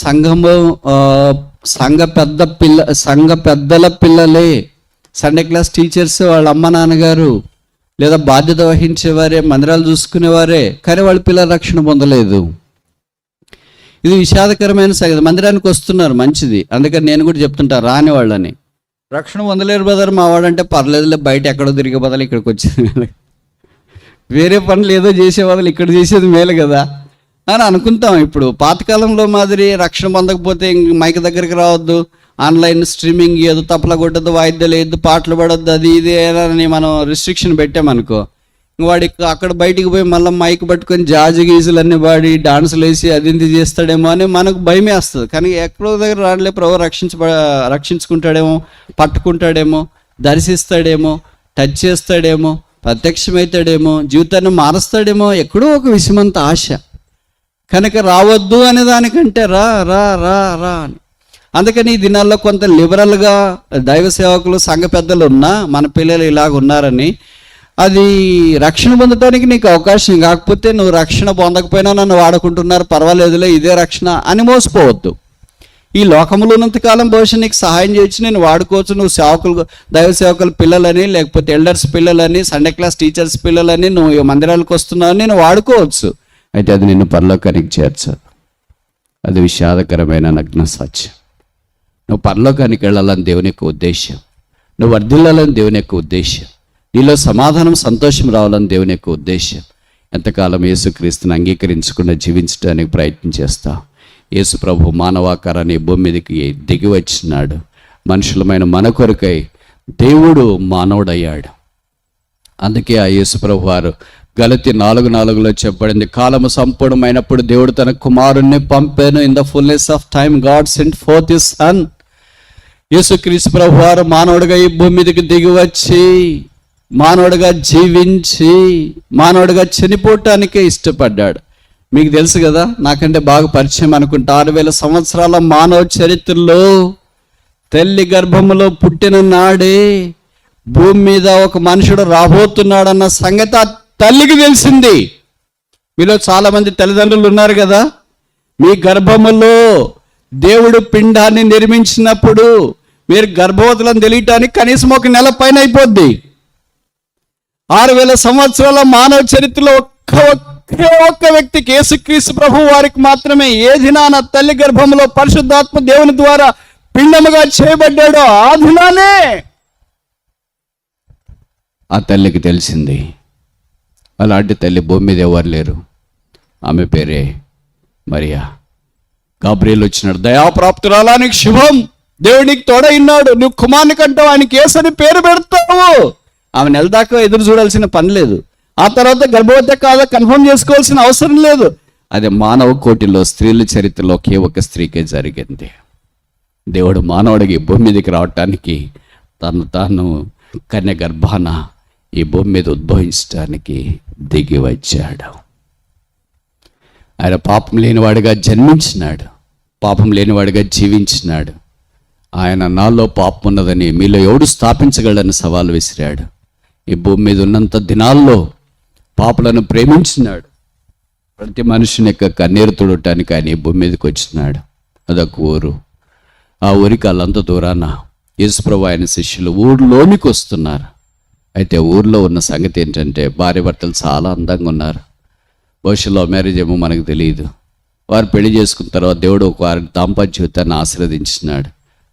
సంఘ పెద్దల పిల్లలే, సండే క్లాస్ టీచర్స్, వాళ్ళ అమ్మ నాన్నగారు లేదా బాధ్యత వహించేవారే, మందిరాలు చూసుకునేవారే, కానీ వాళ్ళ పిల్లలు రక్షణ పొందలేదు. ఇది విషాదకరమైన సంగతి. మందిరానికి వస్తున్నారు, మంచిది, అందుకని నేను కూడా చెప్తుంటా, రాని వాళ్ళని రక్షణ పొందలేరు బ్రదర్ మా వాడంటే పర్లేదులే, బయట ఎక్కడో తిరిగే బదులు ఇక్కడికి వచ్చేది, వేరే పనులు ఏదో చేసే బదులు ఇక్కడ చేసేది మేలు కదా అని అనుకుంటాం. ఇప్పుడు పాతకాలంలో మాదిరి రక్షణ పొందకపోతే మైక్ దగ్గరికి రావద్దు, ఆన్లైన్ స్ట్రీమింగ్ ఏదో తప్పల కొట్టద్దు, వాయిద్యాలు వేయద్దు, పాటలు పడద్దు, అది ఇది అని మనం రిస్ట్రిక్షన్ పెట్టామనుకో, వాడికి అక్కడ బయటికి పోయి మళ్ళీ మైక్ పట్టుకొని జాజు గీజులు అన్నీ వాడి డాన్సులు వేసి అది ఇది చేస్తాడేమో అని మనకు భయమే వస్తుంది. కానీ ఎక్కడో దగ్గర రాడలే, ప్రభు రక్షించుకుంటాడేమో, పట్టుకుంటాడేమో, దర్శిస్తాడేమో, టచ్ చేస్తాడేమో, ప్రత్యక్షమవుతాడేమో, జీవితాన్ని మారుస్తాడేమో, ఎక్కడో ఒక విషయమంత ఆశ. కనుక రావద్దు అనే దానికంటే రా రా రా రా అని. అందుకని ఈ దినాల్లో కొంత లిబరల్గా దైవ సేవకులు, సంఘ పెద్దలు ఉన్నా మన పిల్లలు ఇలాగ ఉన్నారని, అది రక్షణ పొందడానికి నీకు అవకాశం, కాకపోతే నువ్వు రక్షణ పొందకపోయినా నన్ను వాడుకుంటున్నారు, పర్వాలేదులే, ఇదే రక్షణ అని మోసపోవద్దు. ఈ లోకంలో ఉన్నంతకాలం బహుశా నీకు సహాయం చేయొచ్చు, నేను వాడుకోవచ్చు. నువ్వు సేవకులు, దైవ సేవకుల పిల్లలని, లేకపోతే ఎల్డర్స్ పిల్లలని, సండే క్లాస్ టీచర్స్ పిల్లలని నువ్వు మందిరాలకు వస్తున్నావు, నేను వాడుకోవచ్చు. అయితే అది నిన్ను పరలోకానికి చేర్చదు. అది విషాదకరమైన నగ్న సత్యం. నువ్వు పరలోకానికి వెళ్ళాలని దేవుని యొక్క ఉద్దేశం, నువ్వు వర్ధిల్లాలని దేవుని యొక్క ఉద్దేశం, నీలో సమాధానం, సంతోషం రావాలని దేవుని యొక్క ఉద్దేశం. ఎంతకాలం యేసుక్రీస్తుని అంగీకరించకుండా జీవించడానికి ప్రయత్నం చేస్తావు? యేసు ప్రభు మానవాకారాన్ని భూమి మీదకి దిగి వచ్చినాడు. మనుషులమైన మన కొరకై దేవుడు మానవుడయ్యాడు. అందుకే ఆ యేసు ప్రభు వారు గలతీ 4:4 చెప్పబడింది, కాలము సంపూర్ణమైనప్పుడు దేవుడు తన కుమారుణ్ణి పంపాను. In the fullness of time God sent forth his son. యేసుక్రీస్తు ప్రభు వారు మానవుడిగా ఈ భూమి మీదకి దిగి వచ్చి, మానవుడిగా జీవించి, మానవుడిగా చనిపోవటానికే ఇష్టపడ్డాడు. మీకు తెలుసు కదా, నాకంటే బాగా పరిచయం అనుకుంటా, 6000 సంవత్సరాల మానవ చరిత్రలో తల్లి గర్భములో పుట్టిన నాడే భూమి మీద ఒక మనుషుడు రాబోతున్నాడన్న సంగతి ఆ తల్లికి తెలిసింది. మీలో చాలామంది తల్లిదండ్రులు ఉన్నారు కదా, మీ గర్భములో దేవుడు పిండాన్ని నిర్మించినప్పుడు మీరు గర్భవతులను తెలియటానికి కనీసం 1 నెల పైన అయిపోద్ది. 6000 సంవత్సరాల మానవ చరిత్రలో ఒక్క వ్యక్తికి, యేసుక్రీస్తు ప్రభు వారికి మాత్రమే ఏ దినాన తల్లి గర్భంలో పరిశుద్ధాత్మ దేవుని ద్వారా పిండముగా చేయబడ్డాడో ఆ దినానే ఆ తల్లికి తెలిసింది. అలాంటి తల్లి భూమి మీద ఎవరు లేరు. ఆమె పేరే మరియా. గాబ్రియేలు వచ్చినాడు, దయాప్రాప్తురాలా నీకు శుభం, దేవుడికి తోడైనాడు, నువ్వు కుమారుని కంటావు, ఆయనకి యేసని పేరు పెడతావు. ఆమె నెల దాకా ఎదురు చూడాల్సిన పని లేదు. ఆ తర్వాత గర్భవతి కాదా కన్ఫర్మ్ చేసుకోవాల్సిన అవసరం లేదు. అది మానవ కోటిలో స్త్రీల చరిత్రలో ఒకే ఒక స్త్రీకే జరిగింది. దేవుడు మానవుడికి భూమి మీదకి రావటానికి, తాను కన్య గర్భాన ఈ భూమి మీద ఉద్భవించడానికి దిగి వచ్చాడు. ఆయన పాపం లేనివాడిగా జన్మించినాడు, పాపం లేనివాడిగా జీవించినాడు. ఆయన నాలో పాపం ఉన్నదని మీలో ఎవడు స్థాపించగలడని సవాలు విసిరాడు. ఈ భూమి మీద ఉన్నంత దినాల్లో పాపులను ప్రేమించినాడు. ప్రతి మనుషుని యొక్క కన్నీరు తుడటానికి ఆయన ఈ భూమి మీదకి వచ్చినాడు. అదొక ఊరు. ఆ ఊరికి వాళ్ళంత దూరాన యేసుప్రభు ఆయన శిష్యులు ఊర్లోనికి వస్తున్నారు. అయితే ఊర్లో ఉన్న సంగతి ఏంటంటే, భార్య భర్తలు చాలా అందంగా ఉన్నారు. భవిష్యత్తులో మ్యారేజ్ ఏమో మనకు తెలియదు. వారు పెళ్లి చేసుకున్న తర్వాత దేవుడు ఒక వారి దాంపత్య జీవితాన్ని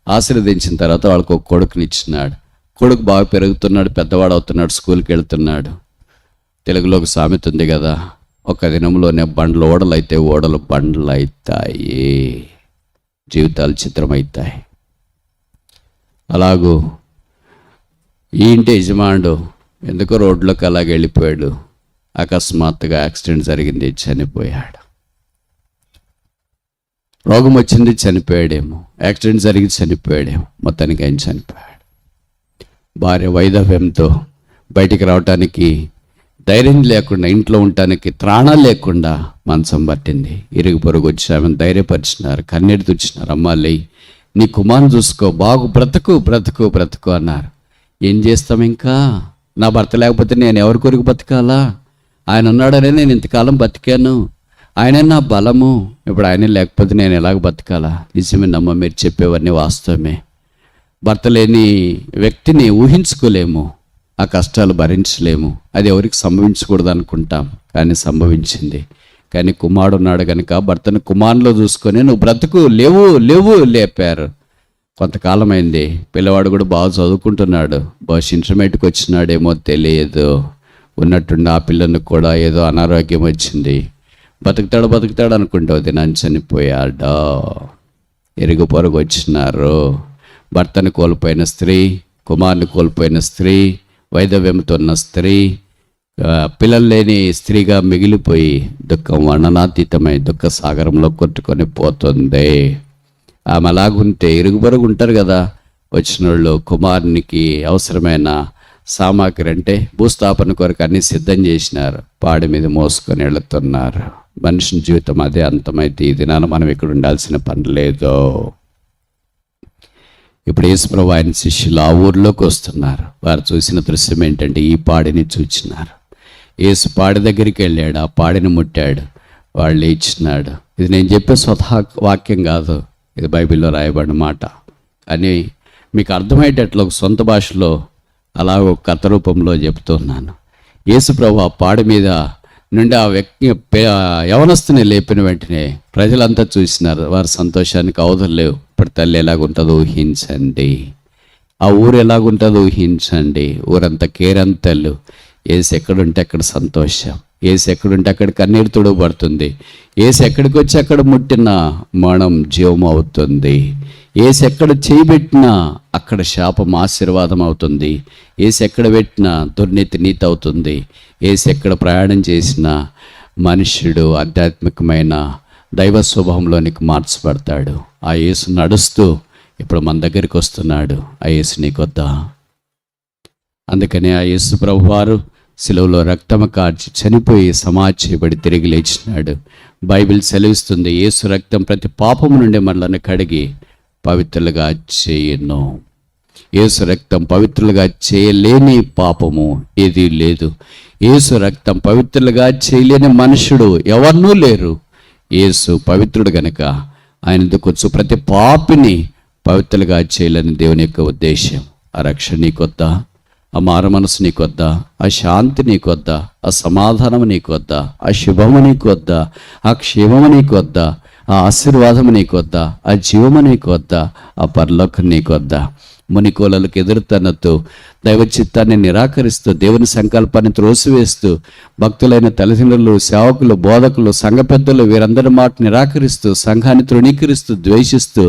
ఆశీర్వదించిన తర్వాత వాళ్ళకు ఒక కొడుకునిచ్చినాడు. కొడుకు బాగా పెరుగుతున్నాడు, పెద్దవాడు అవుతున్నాడు, స్కూల్కి వెళ్తున్నాడు. తెలుగులో ఒక సామెత ఉంది కదా, ఒక దినంలోనే బండ్లు ఓడలు అయితే ఓడలు బండ్లు అవుతాయి. జీవితాలు చిత్రమవుతాయి. అలాగూ ఈ ఇంటి యజమానుడు ఎందుకో రోడ్లోకి అలాగే వెళ్ళిపోయాడు. అకస్మాత్తుగా యాక్సిడెంట్ జరిగింది, చనిపోయాడు. రోగం వచ్చింది, చనిపోయాడేమో. యాక్సిడెంట్ జరిగి చనిపోయాడేమో. మొత్తానికి ఆయన చనిపోయాడు. భార్య వైధవ్యంతో బయటికి రావటానికి ధైర్యం లేకుండా, ఇంట్లో ఉండటానికి త్రాణాలు లేకుండా మంచం పట్టింది. ఇరుగు పొరుగు వచ్చి ఆమెను ధైర్యపరిచినారు, కన్నీరు తుడిచినారు. అమ్మాలి, నీ కుమారుని చూసుకో, బాగు బ్రతుకు బ్రతుకు బ్రతుకు అన్నారు. ఏం చేస్తాం, ఇంకా నా భర్త లేకపోతే నేను ఎవరి కొరకు బతకాలా? ఆయన ఉన్నాడనే నేను ఇంతకాలం బతికాను, ఆయనే నా బలము. ఇప్పుడు ఆయనే లేకపోతే నేను ఎలాగ బతకాలా? నిజమేనమ్మా, మీరు చెప్పేవన్నీ వాస్తవమే. భర్త లేని వ్యక్తిని ఊహించుకోలేము, ఆ కష్టాలు భరించలేము. అది ఎవరికి సంభవించకూడదు అనుకుంటాం, కానీ సంభవించింది. కానీ కుమారుడు ఉన్నాడు కనుక భర్తను కుమారులో చూసుకొని నువ్వు బ్రతుకు, లేవు లేవు లేపారు. కొంతకాలం అయింది, పిల్లవాడు కూడా బాగా చదువుకుంటున్నాడు. బహుశా ఇంటర్మీడియట్కి వచ్చినాడేమో తెలియదు. ఉన్నట్టుండి ఆ పిల్లను కూడా ఏదో అనారోగ్యం వచ్చింది. బతుకుతాడు అనుకుంటావు, దినాన్ని చనిపోయాడా. ఇరుగు పొరుగు వచ్చినారు. భర్తను కోల్పోయిన స్త్రీ, కుమారుని కోల్పోయిన స్త్రీ, వైధవ్యంతో ఉన్న స్త్రీ, పిల్లలు లేని స్త్రీగా మిగిలిపోయి దుఃఖం వర్ణనాతీతమై దుఃఖ సాగరంలో కొట్టుకొని పోతుంది. ఆమె అలాగుంటే ఇరుగు పొరుగు ఉంటారు కదా, వచ్చిన వాళ్ళు కుమారునికి అవసరమైన సామాగ్రి అంటే భూస్థాపన కొరకు అన్ని సిద్ధం చేసినారు. పాడి మీద మోసుకొని వెళుతున్నారు. మనిషిని జీవితం అదే అంతమైతే ఈ దినాన మనం ఇక్కడ ఉండాల్సిన పని లేదు. ఇప్పుడు యేసుప్రభు ఆయన శిష్యులు ఆ ఊర్లోకి వస్తున్నారు. వారు చూసిన దృశ్యం ఏంటంటే ఈ పాడిని చూచినారు. యేసు పాడి దగ్గరికి వెళ్ళాడు, ఆ పాడిని ముట్టాడు, వాళ్ళు లేచినాడు. ఇది నేను చెప్పే స్వతహా వాక్యం కాదు, ఇది బైబిల్లో రాయబడిన మాట. అని మీకు అర్థమయ్యేటట్లు ఒక సొంత భాషలో అలాగ ఒక కథ రూపంలో చెప్తున్నాను. యేసుప్రభు ఆ పాడి మీద నుండి ఆ వ్యక్తి యవనస్తుని లేపిన వెంటనే ప్రజలంతా చూసినారు. వారి సంతోషానికి అవధులు లేవు. ఇప్పుడు తల్లి ఎలాగుంటుందో ఊహించండి, ఆ ఊరు ఎలాగుంటుందో ఊహించండి. ఊరంతా కేరంతలు. ఏసు ఎక్కడుంటే అక్కడ సంతోషం, ఏసు ఎక్కడుంటే అక్కడ కన్నీరు తుడవబడుతుంది. ఏసు ఎక్కడికి వచ్చి అక్కడ ముట్టిన మరణం జీవం అవుతుంది. ఏసు ఎక్కడ చేయబెట్టినా అక్కడ శాపం ఆశీర్వాదం అవుతుంది. ఏసు ఎక్కడ పెట్టినా దుర్నీతి నీతి అవుతుంది. ఏసు ఎక్కడ ప్రయాణం చేసినా మనుష్యుడు ఆధ్యాత్మికమైన దైవ స్వభావంలోనికి మార్చబడతాడు. ఆ యేసు నడుస్తూ ఇప్పుడు మన దగ్గరికి వస్తున్నాడు. ఆ యేసు నీకొద్దా? అందుకని ఆ యేసు ప్రభువారు శిలువలో రక్తము కార్చి చనిపోయి సమాధి చేయబడి తిరిగి లేచినాడు. బైబిల్ సెలవిస్తుంది, యేసు రక్తం ప్రతి పాపము నుండి మనల్ని కడిగి పవిత్రులుగా చేయను. యేసు రక్తం పవిత్రులుగా చేయలేని పాపము ఏదీ లేదు. యేసు రక్తం పవిత్రులుగా చేయలేని మనుషుడు ఎవరినూ లేరు. యేసు పవిత్రుడు గనుక ఆయన దుఃఖొచ్చు ప్రతి పాపిని పవిత్రులుగా చేయాలని దేవుని యొక్క ఉద్దేశం. ఆ రక్షణ నీకొద్దా? ఆ మారు మనసు నీకొద్దా? ఆ శాంతి నీకొద్దా? ఆ సమాధానం నీకొద్దా? ఆ శుభము నీకొద్దా? ఆ క్షేమము నీకొద్దా? ఆ ఆశీర్వాదము నీకొద్దా? ఆ జీవము నీకొద్దా? ఆ పరలోకం నీకొద్దా? మునికోలలకు ఎదురుతన్నతో దైవ చిత్తాన్ని నిరాకరిస్తూ దేవుని సంకల్పాన్ని త్రోసివేస్తూ భక్తులైన తల్లిదండ్రులు, సేవకులు, బోధకులు, సంఘ పెద్దలు వీరందరి మాట నిరాకరిస్తూ సంఘాన్ని తృణీకరిస్తూ ద్వేషిస్తూ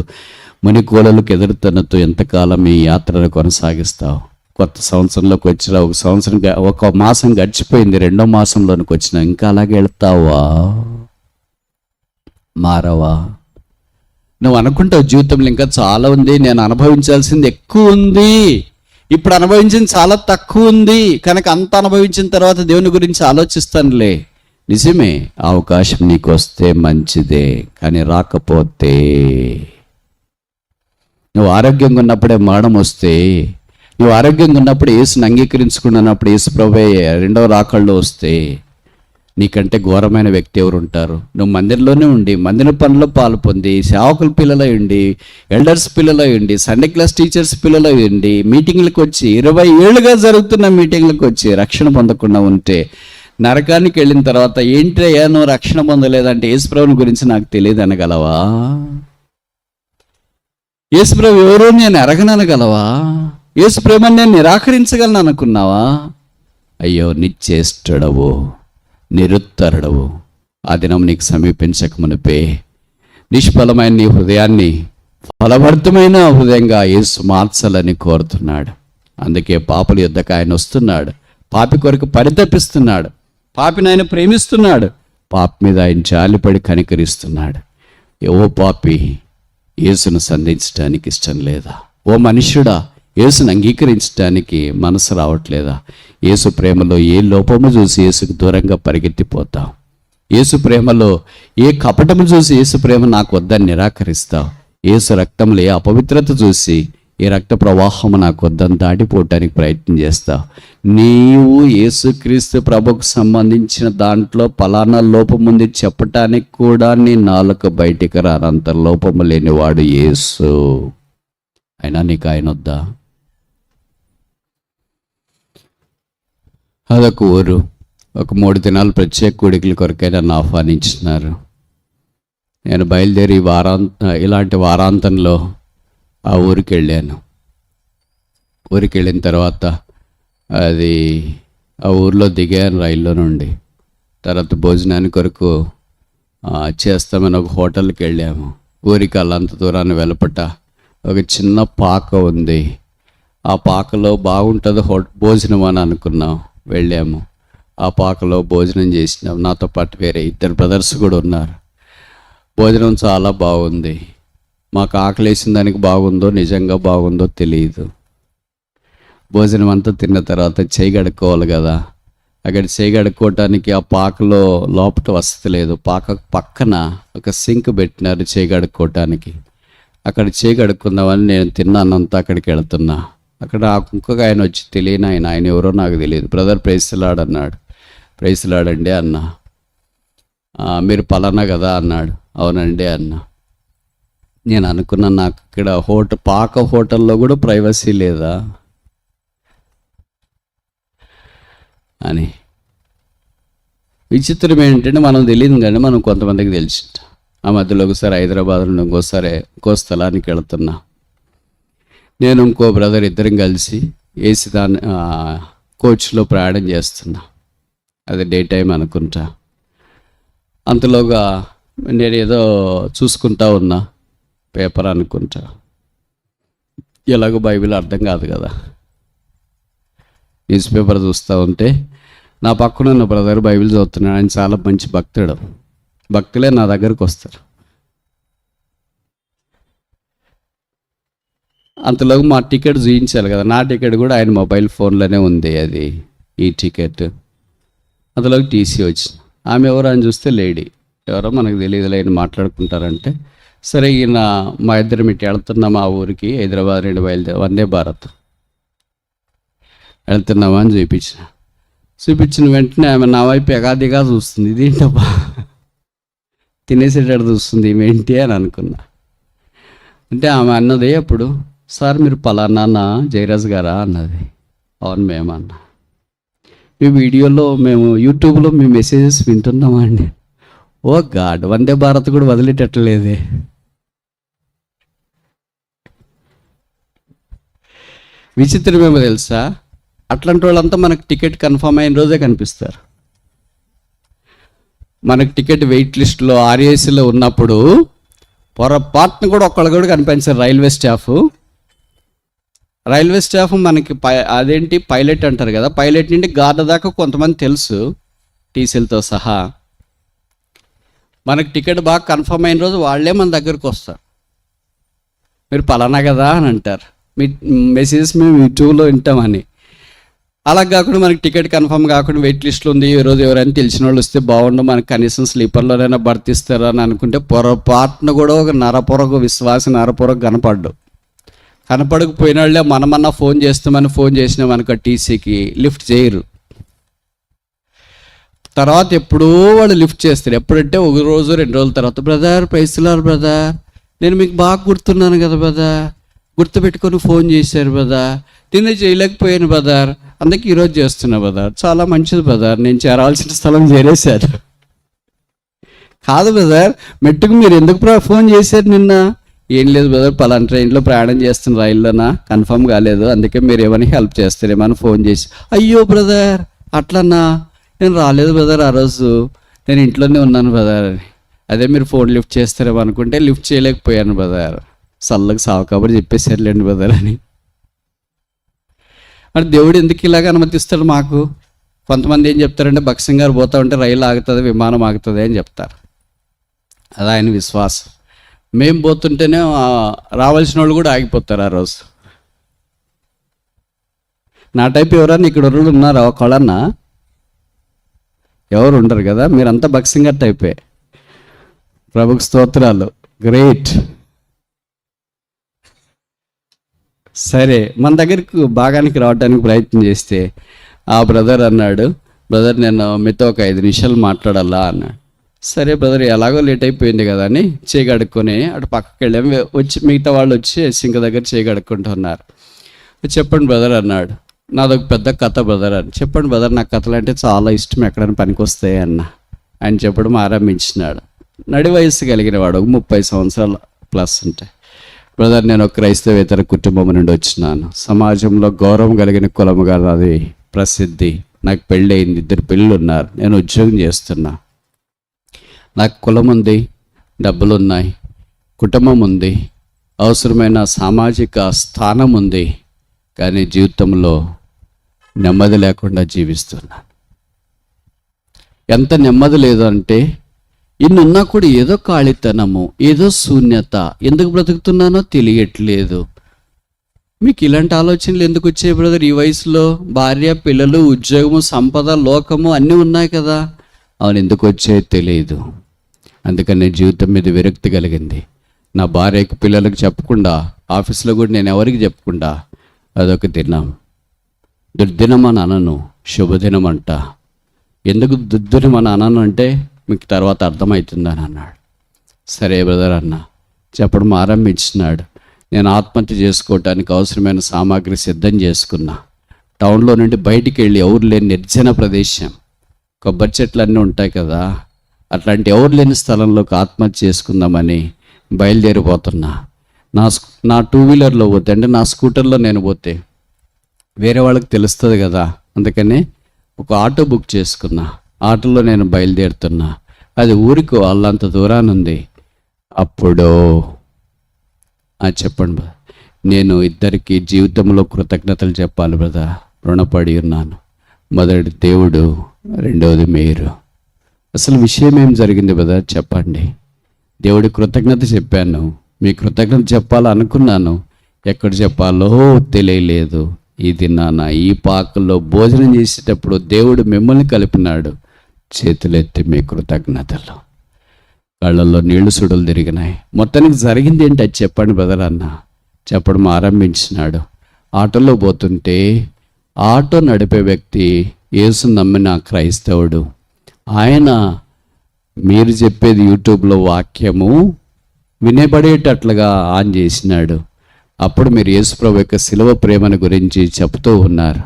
మునికోలలకు ఎదురుతన్నతో ఎంతకాలం ఈ యాత్రను కొనసాగిస్తావు? కొత్త సంవత్సరంలోకి వచ్చిన ఒక మాసం గడిచిపోయింది, రెండో మాసంలోనికి వచ్చిన ఇంకా అలాగే వెళ్తావా? మారవా? నువ్వు అనుకుంటావు జీవితంలో ఇంకా చాలా ఉంది, నేను అనుభవించాల్సింది ఎక్కువ ఉంది, ఇప్పుడు అనుభవించింది చాలా తక్కువ ఉంది కనుక అంత అనుభవించిన తర్వాత దేవుని గురించి ఆలోచిస్తానులే. నిజమే, అవకాశం నీకు వస్తే మంచిదే, కానీ రాకపోతే నువ్వు ఆరోగ్యంగా ఉన్నప్పుడే మరణం వస్తే, నువ్వు ఆరోగ్యంగా ఉన్నప్పుడు యేసుని అంగీకరించుకున్నప్పుడు యేసు ప్రభువే రెండవ రాకళ్ళు వస్తే నీకంటే ఘోరమైన వ్యక్తి ఎవరు ఉంటారు? నువ్వు మందిరంలోనే ఉండి మందిర పనుల్లో పాలు పొంది సేవకుల పిల్లలై ఉండి ఎల్డర్స్ పిల్లలై ఉండి సండే క్లాస్ టీచర్స్ పిల్లలై ఉండి మీటింగ్లకు వచ్చి 20 ఏళ్ళుగా జరుగుతున్న మీటింగ్లకు వచ్చి రక్షణ పొందకుండా ఉంటే నరకానికి వెళ్ళిన తర్వాత ఏంటయ్యా నువ్వు రక్షణ పొందలేదంటే యేసుప్రభుని గురించి నాకు తెలియదు అనగలవా? యేసుప్రభు ఎవరో నేను ఎరగనగలవా? యేసుప్రభుని నేను నిరాకరించగలను అనుకున్నావా? అయ్యో, నిశ్చేష్టుడవు, నిరుత్తరుడవు. ఆ దినం నీకు సమీపించక మునిపే నిష్ఫలమైన నీ హృదయాన్ని ఫలభరితమైన హృదయంగా యేసు మార్చాలని కోరుతున్నాడు. అందుకే పాపుల యొద్దకు ఆయన వస్తున్నాడు. పాపి కొరకు పరితపిస్తున్నాడు. పాపిని ఆయన ప్రేమిస్తున్నాడు. పాపి మీద ఆయన జాలిపడి కనికరిస్తున్నాడు. ఓ పాపి, యేసును సంధించడానికి ఇష్టం లేదా? ఓ మనుష్యుడా, యేసును అంగీకరించడానికి మనసు రావట్లేదా? యేసు ప్రేమలో ఏ లోపము చూసి యేసుకు దూరంగా పరిగెత్తిపోతావు? యేసు ప్రేమలో ఏ కపటము చూసి యేసు ప్రేమ నాకు వద్దని నిరాకరిస్తావు? యేసు రక్తంలో ఏ అపవిత్రత చూసి ఈ రక్త ప్రవాహము నాకు వద్దని దాటిపోవటానికి ప్రయత్నం చేస్తావు? నీవు యేసుక్రీస్తు ప్రభుకు సంబంధించిన దాంట్లో పలానా లోపం ఉంది చెప్పటానికి కూడా నీ నాలుక బయటికి రానంత లోపము లేనివాడు యేసు. అయినా నీకు ఆయన వద్దా? అదొక ఊరు. ఒక 3 దినాలు ప్రత్యేక కూడికల కొరకై నన్ను ఆహ్వానించినారు. నేను బయలుదేరి ఇలాంటి వారాంతంలో ఆ ఊరికి వెళ్ళాను. ఊరికి వెళ్ళిన తర్వాత ఆ ఊరిలో దిగాను రైల్లో నుండి. తర్వాత భోజనానికి కొరకు చేస్తామని ఒక హోటల్కి వెళ్ళాము. ఊరికి అల్లంత దూరాన్ని వెలపట ఒక చిన్న పాక ఉంది. ఆ పాకలో బాగుంటుంది భోజనం అని అనుకున్నాం. వెళ్ళాము. ఆ పాకలో భోజనం చేసినాం. నాతో పాటు వేరే 2 బ్రదర్స్ కూడా ఉన్నారు. భోజనం చాలా బాగుంది. మాకు ఆకలేసిన దానికి బాగుందో నిజంగా బాగుందో తెలియదు. భోజనం అంతా తిన్న తర్వాత చేయి కడుక్కోవాలి కదా. అక్కడ చేయి కడుక్కోవటానికి ఆ పాకలో లోపల వసతి లేదు. పాక పక్కన ఒక సింక్ పెట్టినారు చేయి కడుక్కోవటానికి. అక్కడ చేయి కడుక్కుందామని నేను తిన్నానంతా అక్కడికి వెళుతున్నా. అక్కడ ఇంకొక ఆయన వచ్చి తెలియని ఆయన ఎవరో నాకు తెలియదు. బ్రదర్ ప్రైజ్లాడ్ అన్నాడు. ప్రైజ్లాడండి అన్నా. మీరు పలానా కదా అన్నాడు. అవునండి అన్నా. నేను అనుకున్నా నాకు ఇక్కడ పాక హోటల్లో కూడా ప్రైవసీ లేదా అని. విచిత్రం ఏంటంటే మనం తెలియదు కానీ మనం కొంతమందికి తెలిసి. ఆ మధ్యలో ఒకసారి హైదరాబాద్ నుండి ఇంకో స్థలానికి వెళుతున్నా. నేను ఇంకో బ్రదర్ ఇద్దరం కలిసి ఏసీ కోచ్లో ప్రయాణం చేస్తున్నా. అది డే టైం అనుకుంటా. అంతలోగా నేను ఏదో చూసుకుంటా ఉన్నా, పేపర్ అనుకుంటా. ఎలాగో బైబిల్ అర్థం కాదు కదా. న్యూస్ పేపర్ చూస్తూ ఉంటే నా పక్కన ఉన్న బ్రదర్ బైబిల్ చదువుతున్నాడు. ఆయన చాలా మంచి భక్తుడు. భక్తులే నా దగ్గరకు వస్తారు. అంతలోగా మా టికెట్ చూపించాలి కదా. నా టికెట్ కూడా ఆయన మొబైల్ ఫోన్లోనే ఉంది. అది ఈ టికెట్. అందులోకి టీసీ వచ్చి ఆమె ఎవరు అని చూస్తే లేడీ. ఎవరో మనకు తెలియదు, లేని మాట్లాడుకుంటారంటే సరే ఈయన మా ఇద్దరం ఇటు వెళ్తున్నాం ఆ ఊరికి, హైదరాబాద్ నుండి బయలుదేరి వందే భారత్ వెళ్తున్నామా అని చూపించిన వెంటనే ఆమె నా వైపు ఎగాదిగా చూస్తుంది. ఇదేంటబ్బా తినేసేటట్టు చూస్తుంది ఏంటి అని అనుకున్నా. అంటే ఆమె అన్నది అప్పుడు, సార్ మీరు పలానా జయరాజ్ గారా అన్నది. అవును మేమన్నా. మీ వీడియోలో మేము యూట్యూబ్లో మీ మెసేజెస్ వింటున్నామండి. ఓ గాడ్, వందే భారత్ కూడా వదిలేటట్లేదే. విచిత్రం ఏమో తెలుసా, అట్లాంటి వాళ్ళంతా మనకు టికెట్ కన్ఫర్మ్ అయిన రోజే కనిపిస్తారు. మనకు టికెట్ వెయిట్ లిస్ట్లో ఆర్ఏసీలో ఉన్నప్పుడు పొరపాటును కూడా ఒక్కళ్ళు కూడా కనిపించారు. రైల్వే స్టాఫ్ మనకి అదేంటి పైలట్ అంటారు కదా, పైలట్ నుండి గార్డ్ దాకా కొంతమంది తెలుసు టీసీలతో సహా. మనకి టికెట్ బాగా కన్ఫర్మ్ అయిన రోజు వాళ్ళే మన దగ్గరకు వస్తారు. మీరు పలానా కదా అని అంటారు. మీ మెసేజెస్ మేము యూట్యూబ్లో వింటామని. అలా కాకుండా మనకి టికెట్ కన్ఫర్మ్ కాకుండా వెయిట్ లిస్ట్లో ఉంది, ఈరోజు ఎవరైనా తెలిసిన వాళ్ళు వస్తే బాగుండు, మనకు కనీసం స్లీపర్లోనైనా భర్తిస్తారా అని అనుకుంటే పొరపాటును కూడా ఒక నరపొరకు కనపడకపోయిన వాళ్ళే మనమన్నా ఫోన్ చేస్తామని ఫోన్ చేసినాం అనుకో టీసీకి, లిఫ్ట్ చేయరు. తర్వాత ఎప్పుడూ వాళ్ళు లిఫ్ట్ చేస్తారు. ఎప్పుడంటే 1 రోజు 2 రోజుల తర్వాత, బ్రదర్ ప్రైజ్లార్డ్ బ్రదర్, నేను మీకు బాగా గుర్తున్నాను కదా బ్రదర్, గుర్తుపెట్టుకొని ఫోన్ చేశారు బ్రదర్, నిన్న చేయలేకపోయాను బ్రదర్, అందుకే ఈరోజు చేస్తున్నా బ్రదర్, చాలా మంచిది బ్రదర్, నేను చేరాల్సిన స్థలం చేరేశారు. కాదు బ్రదర్, మెట్టుకు మీరు ఎందుకు ఫోన్ చేశారు నిన్న? ఏం లేదు బ్రదర్, పలానా ట్రైన్లో ప్రయాణం చేస్తున్న రైల్లోనా, కన్ఫర్మ్ కాలేదు, అందుకే మీరు ఏమైనా హెల్ప్ చేస్తారేమని ఫోన్ చేసి. అయ్యో బ్రదర్ అట్లన్నా, నేను రాలేదు బ్రదర్, ఆ రోజు నేను ఇంట్లోనే ఉన్నాను బ్రదర్ అని. అదే మీరు ఫోన్ లిఫ్ట్ చేస్తారేమో అనుకుంటే లిఫ్ట్ చేయలేకపోయాను బ్రదర్. చల్లకి సావు కబురు చెప్పేసారులేండి బ్రదర్ అని. మరి దేవుడు ఎందుకు ఇలాగ అనుమతిస్తాడు మాకు? కొంతమంది ఏం చెప్తారంటే భక్సింగ్ గారు పోతా ఉంటే రైలు ఆగుతుంది, విమానం ఆగుతుంది అని చెప్తారు. అది ఆయన విశ్వాసం. మేము పోతుంటేనే రావాల్సిన వాళ్ళు కూడా ఆగిపోతారు ఆ రోజు. నా టైప్ ఎవరన్నా ఇక్కడ ఉన్నారా ఒకళ్ళన్నా? ఎవరు ఉండరు కదా, మీరంతా భక్సింగ్ గారు టైపే. ప్రభుకి స్తోత్రాలు, గ్రేట్. సరే, మన దగ్గరికి భాగానికి రావడానికి ప్రయత్నం చేస్తే ఆ బ్రదర్ అన్నాడు, బ్రదర్ నేను మీతో ఒక 5 నిమిషాలు మాట్లాడాలా అన్నాడు. సరే బ్రదర్, ఎలాగో లేట్ అయిపోయింది కదా అని చేయగడుక్కొని అటు పక్కకి వెళ్ళాము. వచ్చి మిగతా వాళ్ళు వచ్చి సింక దగ్గర చేయగడుక్కుంటున్నారు. చెప్పండి బ్రదర్ అన్నాడు. నాదొక పెద్ద కథ బ్రదర్ అని. చెప్పండి బ్రదర్, నాకు కథలు అంటే చాలా ఇష్టం, ఎక్కడైనా పనికి వస్తాయి అన్న. ఆయన చెప్పడం ఆరంభించినాడు. నడి వయస్సు కలిగిన వాడు, 30 సంవత్సరాలు ప్లస్ ఉంటాయి. బ్రదర్, నేను ఒక క్రైస్తవేతర కుటుంబం నుండి వచ్చినాను. సమాజంలో గౌరవం కలిగిన కులముగా నాది ప్రసిద్ధి. నాకు పెళ్ళి అయింది, 2 పిల్లలు ఉన్నారు. నేను ఉద్యోగం చేస్తున్నా. నాకు కులం ఉంది, డబ్బులు ఉన్నాయి, కుటుంబం ఉంది, అవసరమైన సామాజిక స్థానం ఉంది. కానీ జీవితంలో నెమ్మది లేకుండా జీవిస్తున్నాను. ఎంత నెమ్మది లేదు అంటే, ఇన్నున్నా కూడా ఏదో ఖాళీతనము, ఏదో శూన్యత. ఎందుకు బ్రతుకుతున్నానో తెలియట్లేదు. మీకు ఇలాంటి ఆలోచనలు ఎందుకు వచ్చాయి బ్రదర్? ఈ వయసులో భార్య, పిల్లలు, ఉద్యోగము, సంపద, లోకము అన్నీ ఉన్నాయి కదా. అవును, ఎందుకు వచ్చాయో తెలియదు. అందుకని జీవితం మీద విరక్తి కలిగింది. నా భార్యకు, పిల్లలకు చెప్పకుండా, ఆఫీస్లో కూడా నేను ఎవరికి చెప్పకుండా అదొక దినం. దుర్దినం అని అనను, శుభదినం అంట. ఎందుకు దుర్దినం అని అనను అంటే మీకు తర్వాత అర్థమవుతుందని అన్నాడు. సరే బ్రదర్ అన్న. చెప్పడం ఆరంభించినాడు. నేను ఆత్మహత్య చేసుకోవటానికి అవసరమైన సామాగ్రి సిద్ధం చేసుకున్నా. టౌన్లో నుండి బయటికి వెళ్ళి ఎవరు లేని నిర్జన ప్రదేశం, కొబ్బరి చెట్లు అన్నీ ఉంటాయి కదా, అట్లాంటి ఎవరు లేని స్థలంలోకి ఆత్మహత్య చేసుకుందామని బయలుదేరిపోతున్నా. నా 2 వీలర్లో పోతే, అంటే నా స్కూటర్లో నేను పోతే వేరే వాళ్ళకి తెలుస్తుంది కదా, అందుకని ఒక ఆటో బుక్ చేసుకున్నా. ఆటోలో నేను బయలుదేరుతున్నా. అది ఊరికి వాళ్ళంత దూరాన్ని ఉంది. అప్పుడు చెప్పండి, నేను ఇద్దరికి జీవితంలో కృతజ్ఞతలు చెప్పాలి బ్రదర్. రుణపడి ఉన్నాను. మొదటి దేవుడు, రెండవది మీరు. అసలు విషయం ఏం జరిగింది బ్రదర్ చెప్పండి. దేవుడి కృతజ్ఞత చెప్పాను, మీ కృతజ్ఞత చెప్పాలనుకున్నాను. ఎక్కడ చెప్పాలో తెలియలేదు. ఇది నాన్న, ఈ పాకల్లో భోజనం చేసేటప్పుడు దేవుడు మిమ్మల్ని కలిపినాడు. చేతులెత్తి మీ కృతజ్ఞతలు. కళ్ళల్లో నీళ్లు సుడులు తిరిగినాయి. మొత్తానికి జరిగింది ఏంటి అది చెప్పండి బ్రదర్ అన్న. చెప్పడం ఆరంభించినాడు. ఆటోలో పోతుంటే ఆటో నడిపే వ్యక్తి యేసు నమ్మిన క్రైస్తవుడు. ఆయన మీరు చెప్పేది యూట్యూబ్లో వాక్యము వినబడేటట్లుగా ఆన్ చేసినాడు. అప్పుడు మీరు యేసుప్రభు యొక్క శిలువ ప్రేమను గురించి చెప్తూ ఉన్నారు.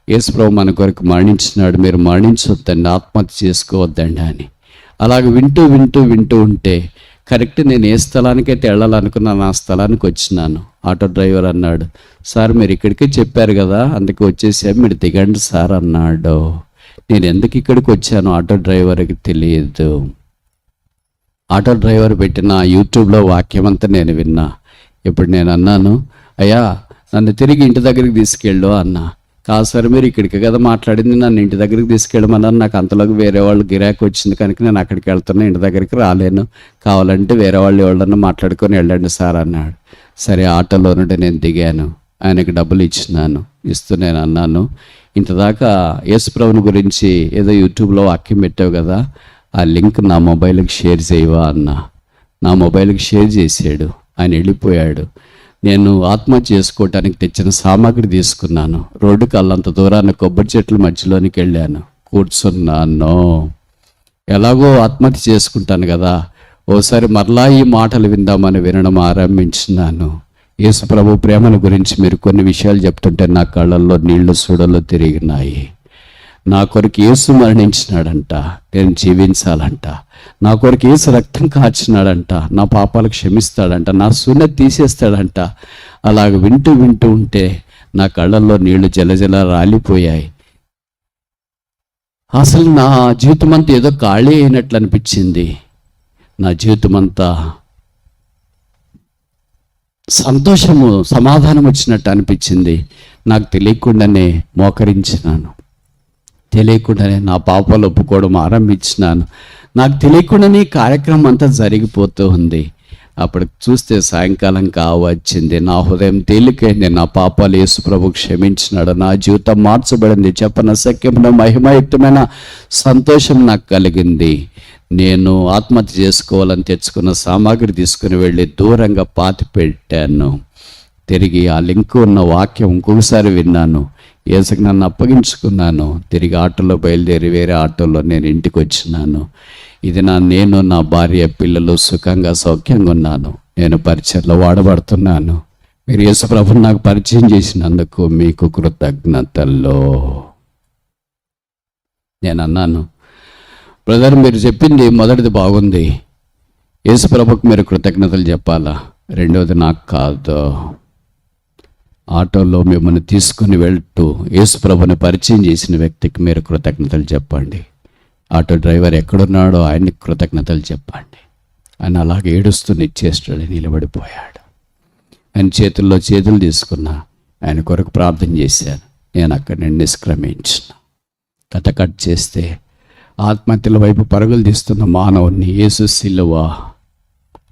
యేసుప్రభు మన కొరకు మరణించినాడు, మీరు మరణించొద్దండి, ఆత్మహత్య చేసుకోవద్దండి అని. అలాగ వింటూ ఉంటే కరెక్ట్ నేను ఏ స్థలానికైతే వెళ్ళాలనుకున్నాను ఆ స్థలానికి వచ్చినాను. ఆటో డ్రైవర్ అన్నాడు, సార్ మీరు ఇక్కడికే చెప్పారు కదా, అందుకే వచ్చేసా, మీరు దిగండి సార్ అన్నాడు. నేను ఎందుకు ఇక్కడికి వచ్చాను ఆటో డ్రైవర్కి తెలియదు. ఆటో డ్రైవర్ పెట్టిన యూట్యూబ్లో వాక్యం అంతా నేను విన్నా. ఇప్పుడు నేను అన్నాను, అయ్యా నన్ను తిరిగి ఇంటి దగ్గరికి తీసుకెళ్ళు అన్నా. కాదు సార్, మీరు ఇక్కడికి కదా మాట్లాడింది, నన్ను ఇంటి దగ్గరికి తీసుకెళ్ళమన్నారు. నాకు అంతలోకి వేరే వాళ్ళు గిరాకీ వచ్చింది కనుక నేను అక్కడికి వెళ్తున్నా, ఇంటి దగ్గరికి రాలేను. కావాలంటే వేరే వాళ్ళు ఎవరన్నా మాట్లాడుకొని వెళ్ళండి సార్ అన్నాడు. సరే, ఆటోలో నుండి నేను దిగాను. ఆయనకి డబ్బులు ఇస్తూ నేను అన్నాను, ఇంతదాకా యేసుప్రభుని గురించి ఏదో యూట్యూబ్లో వాక్యం పెట్టావు కదా, ఆ లింక్ నా మొబైల్కి షేర్ చేయవా అన్నా. నా మొబైల్కి షేర్ చేసాడు. ఆయన వెళ్ళిపోయాడు. నేను ఆత్మహత్య చేసుకోవటానికి తెచ్చిన సామాగ్రి తీసుకున్నాను. రోడ్డుకి అల్లంత దూరాన్ని కొబ్బరి చెట్ల మధ్యలోనికి వెళ్ళాను, కూర్చున్నాను. ఎలాగో ఆత్మహత్య చేసుకుంటాను కదా, ఓసారి మరలా ఈ మాటలు విందామని వినడం ఆరంభించినాను. యేసు ప్రభు ప్రేమను గురించి మీరు కొన్ని విషయాలు చెప్తుంటే నా కళ్ళల్లో నీళ్లు సుడలు తిరిగినాయి. నా కొరకు యేసు మరణించినాడంట, నేను జీవించాలంట. నా కొరకు యేసు రక్తం కార్చినాడంట, నా పాపాలు క్షమిస్తాడంట, నా శూన్యత తీసేస్తాడంట. అలాగ వింటూ ఉంటే నా కళ్ళల్లో నీళ్లు జలజల రాలిపోయాయి. అసలు నా జీవితం అంతా ఏదో ఖాళీ అయినట్లు అనిపించింది. నా జీవితం అంతా సంతోషము, సమాధానం వచ్చినట్టు అనిపించింది. నాకు తెలియకుండానే మోకరించినాను, తెలియకుండానే నా పాపాలు ఒప్పుకోవడం ఆరంభించినాను. నాకు తెలియకుండానే ఈ కార్యక్రమం అంతా జరిగిపోతూ ఉంది. అప్పుడు చూస్తే సాయంకాలం కావచ్చింది. నా హృదయం తేలికైంది. నా పాపాలు యేసు ప్రభు క్షమించినాడు. నా జీవితం మార్చబడింది. చెప్పనసఖ్యమైన మహిమయుక్తమైన సంతోషం నాకు కలిగింది. నేను ఆత్మహత్య చేసుకోవాలని తెచ్చుకున్న సామాగ్రి తీసుకుని వెళ్ళి దూరంగా పాతి పెట్టాను. తిరిగి ఆ లింక్ ఉన్న వాక్యం ఇంకొకసారి విన్నాను. యేసుకి నన్ను అప్పగించుకున్నాను. తిరిగి ఆటోలో బయలుదేరి వేరే ఆటోలో నేను ఇంటికి వచ్చినాను. ఇది నేను నా భార్య పిల్లలు సుఖంగా సౌఖ్యంగా ఉన్నాను. నేను పరిచయలో వాడబడుతున్నాను. మీరు యేసు ప్రభువుని నాకు పరిచయం చేసినందుకు మీకు కృతజ్ఞతల్లో. నేను అన్నాను, బ్రదర్ మీరు చెప్పింది మొదటిది బాగుంది, యేసు ప్రభువుకి మీరు కృతజ్ఞతలు చెప్పాలా. రెండవది నాకు కాదు. ఆటోలో మిమ్మల్ని తీసుకుని వెళ్తూ యేసు ప్రభువుని పరిచయం చేసిన వ్యక్తికి మీరు కృతజ్ఞతలు చెప్పండి. ఆటో డ్రైవర్ ఎక్కడున్నాడో ఆయన్ని కృతజ్ఞతలు చెప్పండి. ఆయన అలాగే ఏడుస్తూ నిశ్చేష్టుడై నిలబడిపోయాడు. ఆయన చేతుల్లో చేతులు తీసుకున్నా, ఆయన కొరకు ప్రార్థన చేశాను. నేను అక్కడి నుండి నిష్క్రమించిన. కథ కట్ చేస్తే ఆత్మహత్యల వైపు పరుగులు తీస్తున్న మానవుని యేసు సిలువ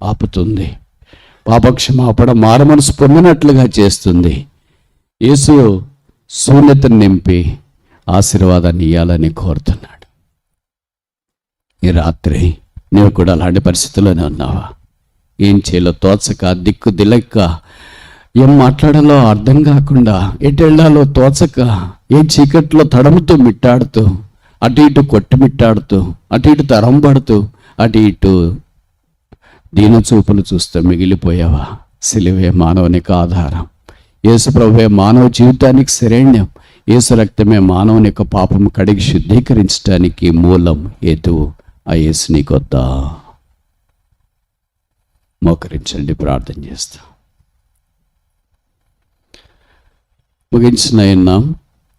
ఆపుతుంది. పాపక్షమాపణ మారుమనసు పొందినట్లుగా చేస్తుంది. యేసు శూన్యతను నింపి ఆశీర్వాదాన్ని ఇవ్వాలని కోరుతున్నాడు. ఈ రాత్రి నువ్వు కూడా అలాంటి పరిస్థితుల్లోనే ఉన్నావా? ఏం చేయాలో తోచక, దిక్కు దిలక్క, ఏం మాట్లాడాలో అర్థం కాకుండా, ఎటు వెళ్ళాలో తోచక, ఏ చీకట్లో తడుముతూ మిట్టాడుతూ, అటు ఇటు కొట్టుమిట్టాడుతూ, అటు ఇటు తరంబడుతూ, అటు ఇటు దీనచూపులు చూస్తూ మిగిలిపోయావా? సిలువే మానవునికి ఆధారం. యేసు ప్రభువే మానవ జీవితానికి శరణ్యం. యేసు రక్తమే మానవుని యొక్క పాపం కడిగి శుద్ధీకరించడానికి మూలం, హేతువు. ఆ యేసు నీకొద్దా? మోకరించండి, ప్రార్థన చేస్తా. ముగించిన ఉన్నాం.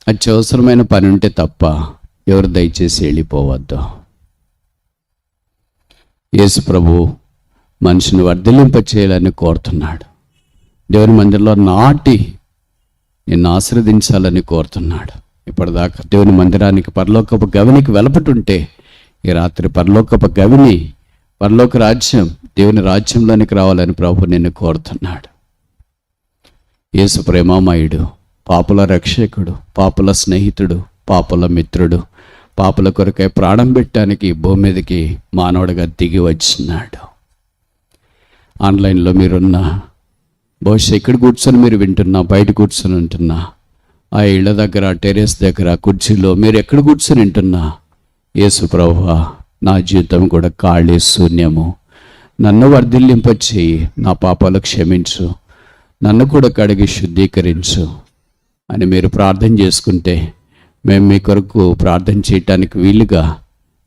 అత్యవసరమైన పని ఉంటే తప్ప ఎవరు దయచేసి వెళ్ళిపోవద్దు. యేసు ప్రభు మనిషిని వర్ధిల్లింప చేయాలని కోరుతున్నాడు. దేవుని మందిరంలో నాటి నిన్ను ఆశీర్వదించాలని కోరుతున్నాడు. ఇప్పటిదాకా దేవుని మందిరానికి పరలోకపు గవినికి వెలపటుంటే ఈ రాత్రి పరలోకపు గవిని, పరలోక రాజ్యం, దేవుని రాజ్యంలోనికి రావాలని ప్రభు నిన్ను కోరుతున్నాడు. యేసు ప్రేమామయుడు, పాపుల రక్షకుడు, పాపుల స్నేహితుడు, పాపుల మిత్రుడు, పాపుల కొరకై ప్రాణం పెట్టడానికి భూమి మీదకి మానవుడిగా దిగి వచ్చినాడు. ఆన్లైన్లో మీరున్నా, బహుశా ఇక్కడ కూర్చొని మీరు వింటున్నా, బయట కూర్చొని ఉంటున్నా, ఆ ఇళ్ళ దగ్గర, టెరెస్ దగ్గర, కుర్చీలో మీరు ఎక్కడ కూర్చొని వింటున్నా, యేసు ప్రభువా నా జీవితం కూడా ఖాళీ, శూన్యము, నన్ను వర్ధిల్లింపచేయి, నా పాపాలు క్షమించు, నన్ను కూడా కడిగి శుద్ధీకరించు అని మీరు ప్రార్థన చేసుకుంటే మేము మీ కొరకు ప్రార్థన చేయటానికి వీలుగా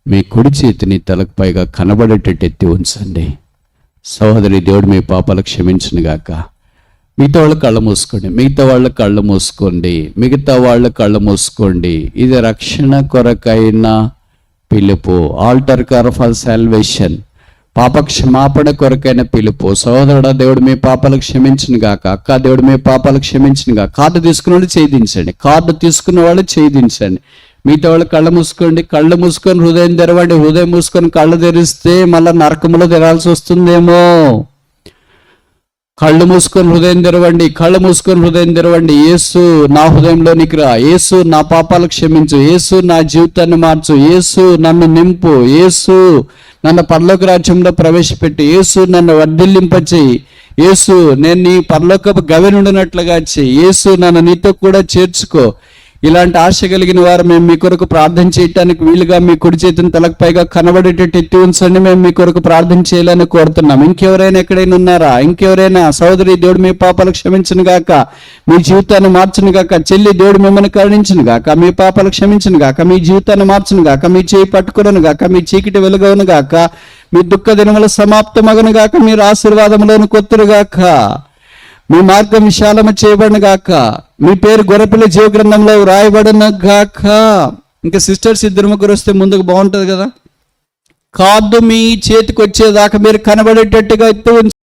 మీ కుడి చేతిని తలకు పైగా కనబడేటట్టు ఎత్తి ఉంచండి. సహోదరి, దేవుడు మీ పాపాలు క్షమించును గాక. మిగతా వాళ్ళ కళ్ళు మూసుకోండి, మిగతా వాళ్ళ కళ్ళు మూసుకోండి, మిగతా వాళ్ళ కళ్ళు మూసుకోండి. ఇది రక్షణ కొరకైన పిలుపు, ఆల్టర్ కార్ ఫర్ సాల్వేషన్, పాప క్షమాపణ కొరకైన పిలుపు. సహోదరుడా, దేవుడు మీ పాపాలు క్షమించును గాక. అక్క, దేవుడు మీ పాపాలు క్షమించును గాక. కార్డు తీసుకున్న వాళ్ళు చేయించండి, కార్డు తీసుకున్న వాళ్ళు చేయించండి. మిగతా వాళ్ళు కళ్ళు మూసుకోండి, కళ్ళు మూసుకొని హృదయం తెరవండి. హృదయం మూసుకొని కళ్ళు తెరిస్తే మళ్ళీ నరకంలో తెరాల్సి వస్తుందేమో. కళ్ళు మూసుకొని హృదయం తెరవండి, కళ్ళు మూసుకొని హృదయం తెరవండి. యేసు నా హృదయంలోనికి రా, యేసు నా పాపాలు క్షమించు, యేసు నా జీవితాన్ని మార్చు, యేసు నన్ను నింపు, యేసు నన్ను పరలోక రాజ్యంలో ప్రవేశపెట్టి, యేసు నన్ను వర్ధిల్లింపచేయి, యేసు నేను నీ పరలోకపు గవి నుండినట్లుగా చేయి, యేసు నన్ను నీతో కూడా చేర్చుకో. ఇలాంటి ఆశ కలిగిన వారు మేము మీ కొరకు ప్రార్థన చేయడానికి వీలుగా మీ కుడి చేతిని తలకు పైగా కనబడేటట్టు ఎత్తి ఉంచండి. మేము మీ కొరకు ప్రార్థన చేయాలని కోరుతున్నాం. ఇంకెవరైనా ఎక్కడైనా ఉన్నారా? ఇంకెవరైనా? సహోదరి, దేవుడు మీ పాపాలు క్షమించును గాక, మీ జీవితాన్ని మార్చును గాక. చెల్లి, దేవుడు మిమ్మల్ని కరుణించును గాక, మీ పాపాలు క్షమించును గాక, మీ జీవితాన్ని మార్చును గాక, మీ చేయి పట్టుకును గాక, మీ చీకటి వెలుగవును గాక, మీ దుఃఖ దినముల సమాప్తమగును గాక, మీరు ఆశీర్వాదములను కొత్తురు గాక, మీ మార్గం విశాలము చేయబడిన గాక, మీ పేరు గొర్రెపిల్ల జీవ గ్రంథంలో రాయబడిన గాక. ఇంకా సిస్టర్స్ ఇద్దరు ముగ్గురు వస్తే ముందుకు బాగుంటుంది కదా. కార్డు మీ చేతికి వచ్చేదాకా మీరు కనబడేటట్టుగా ఎత్తు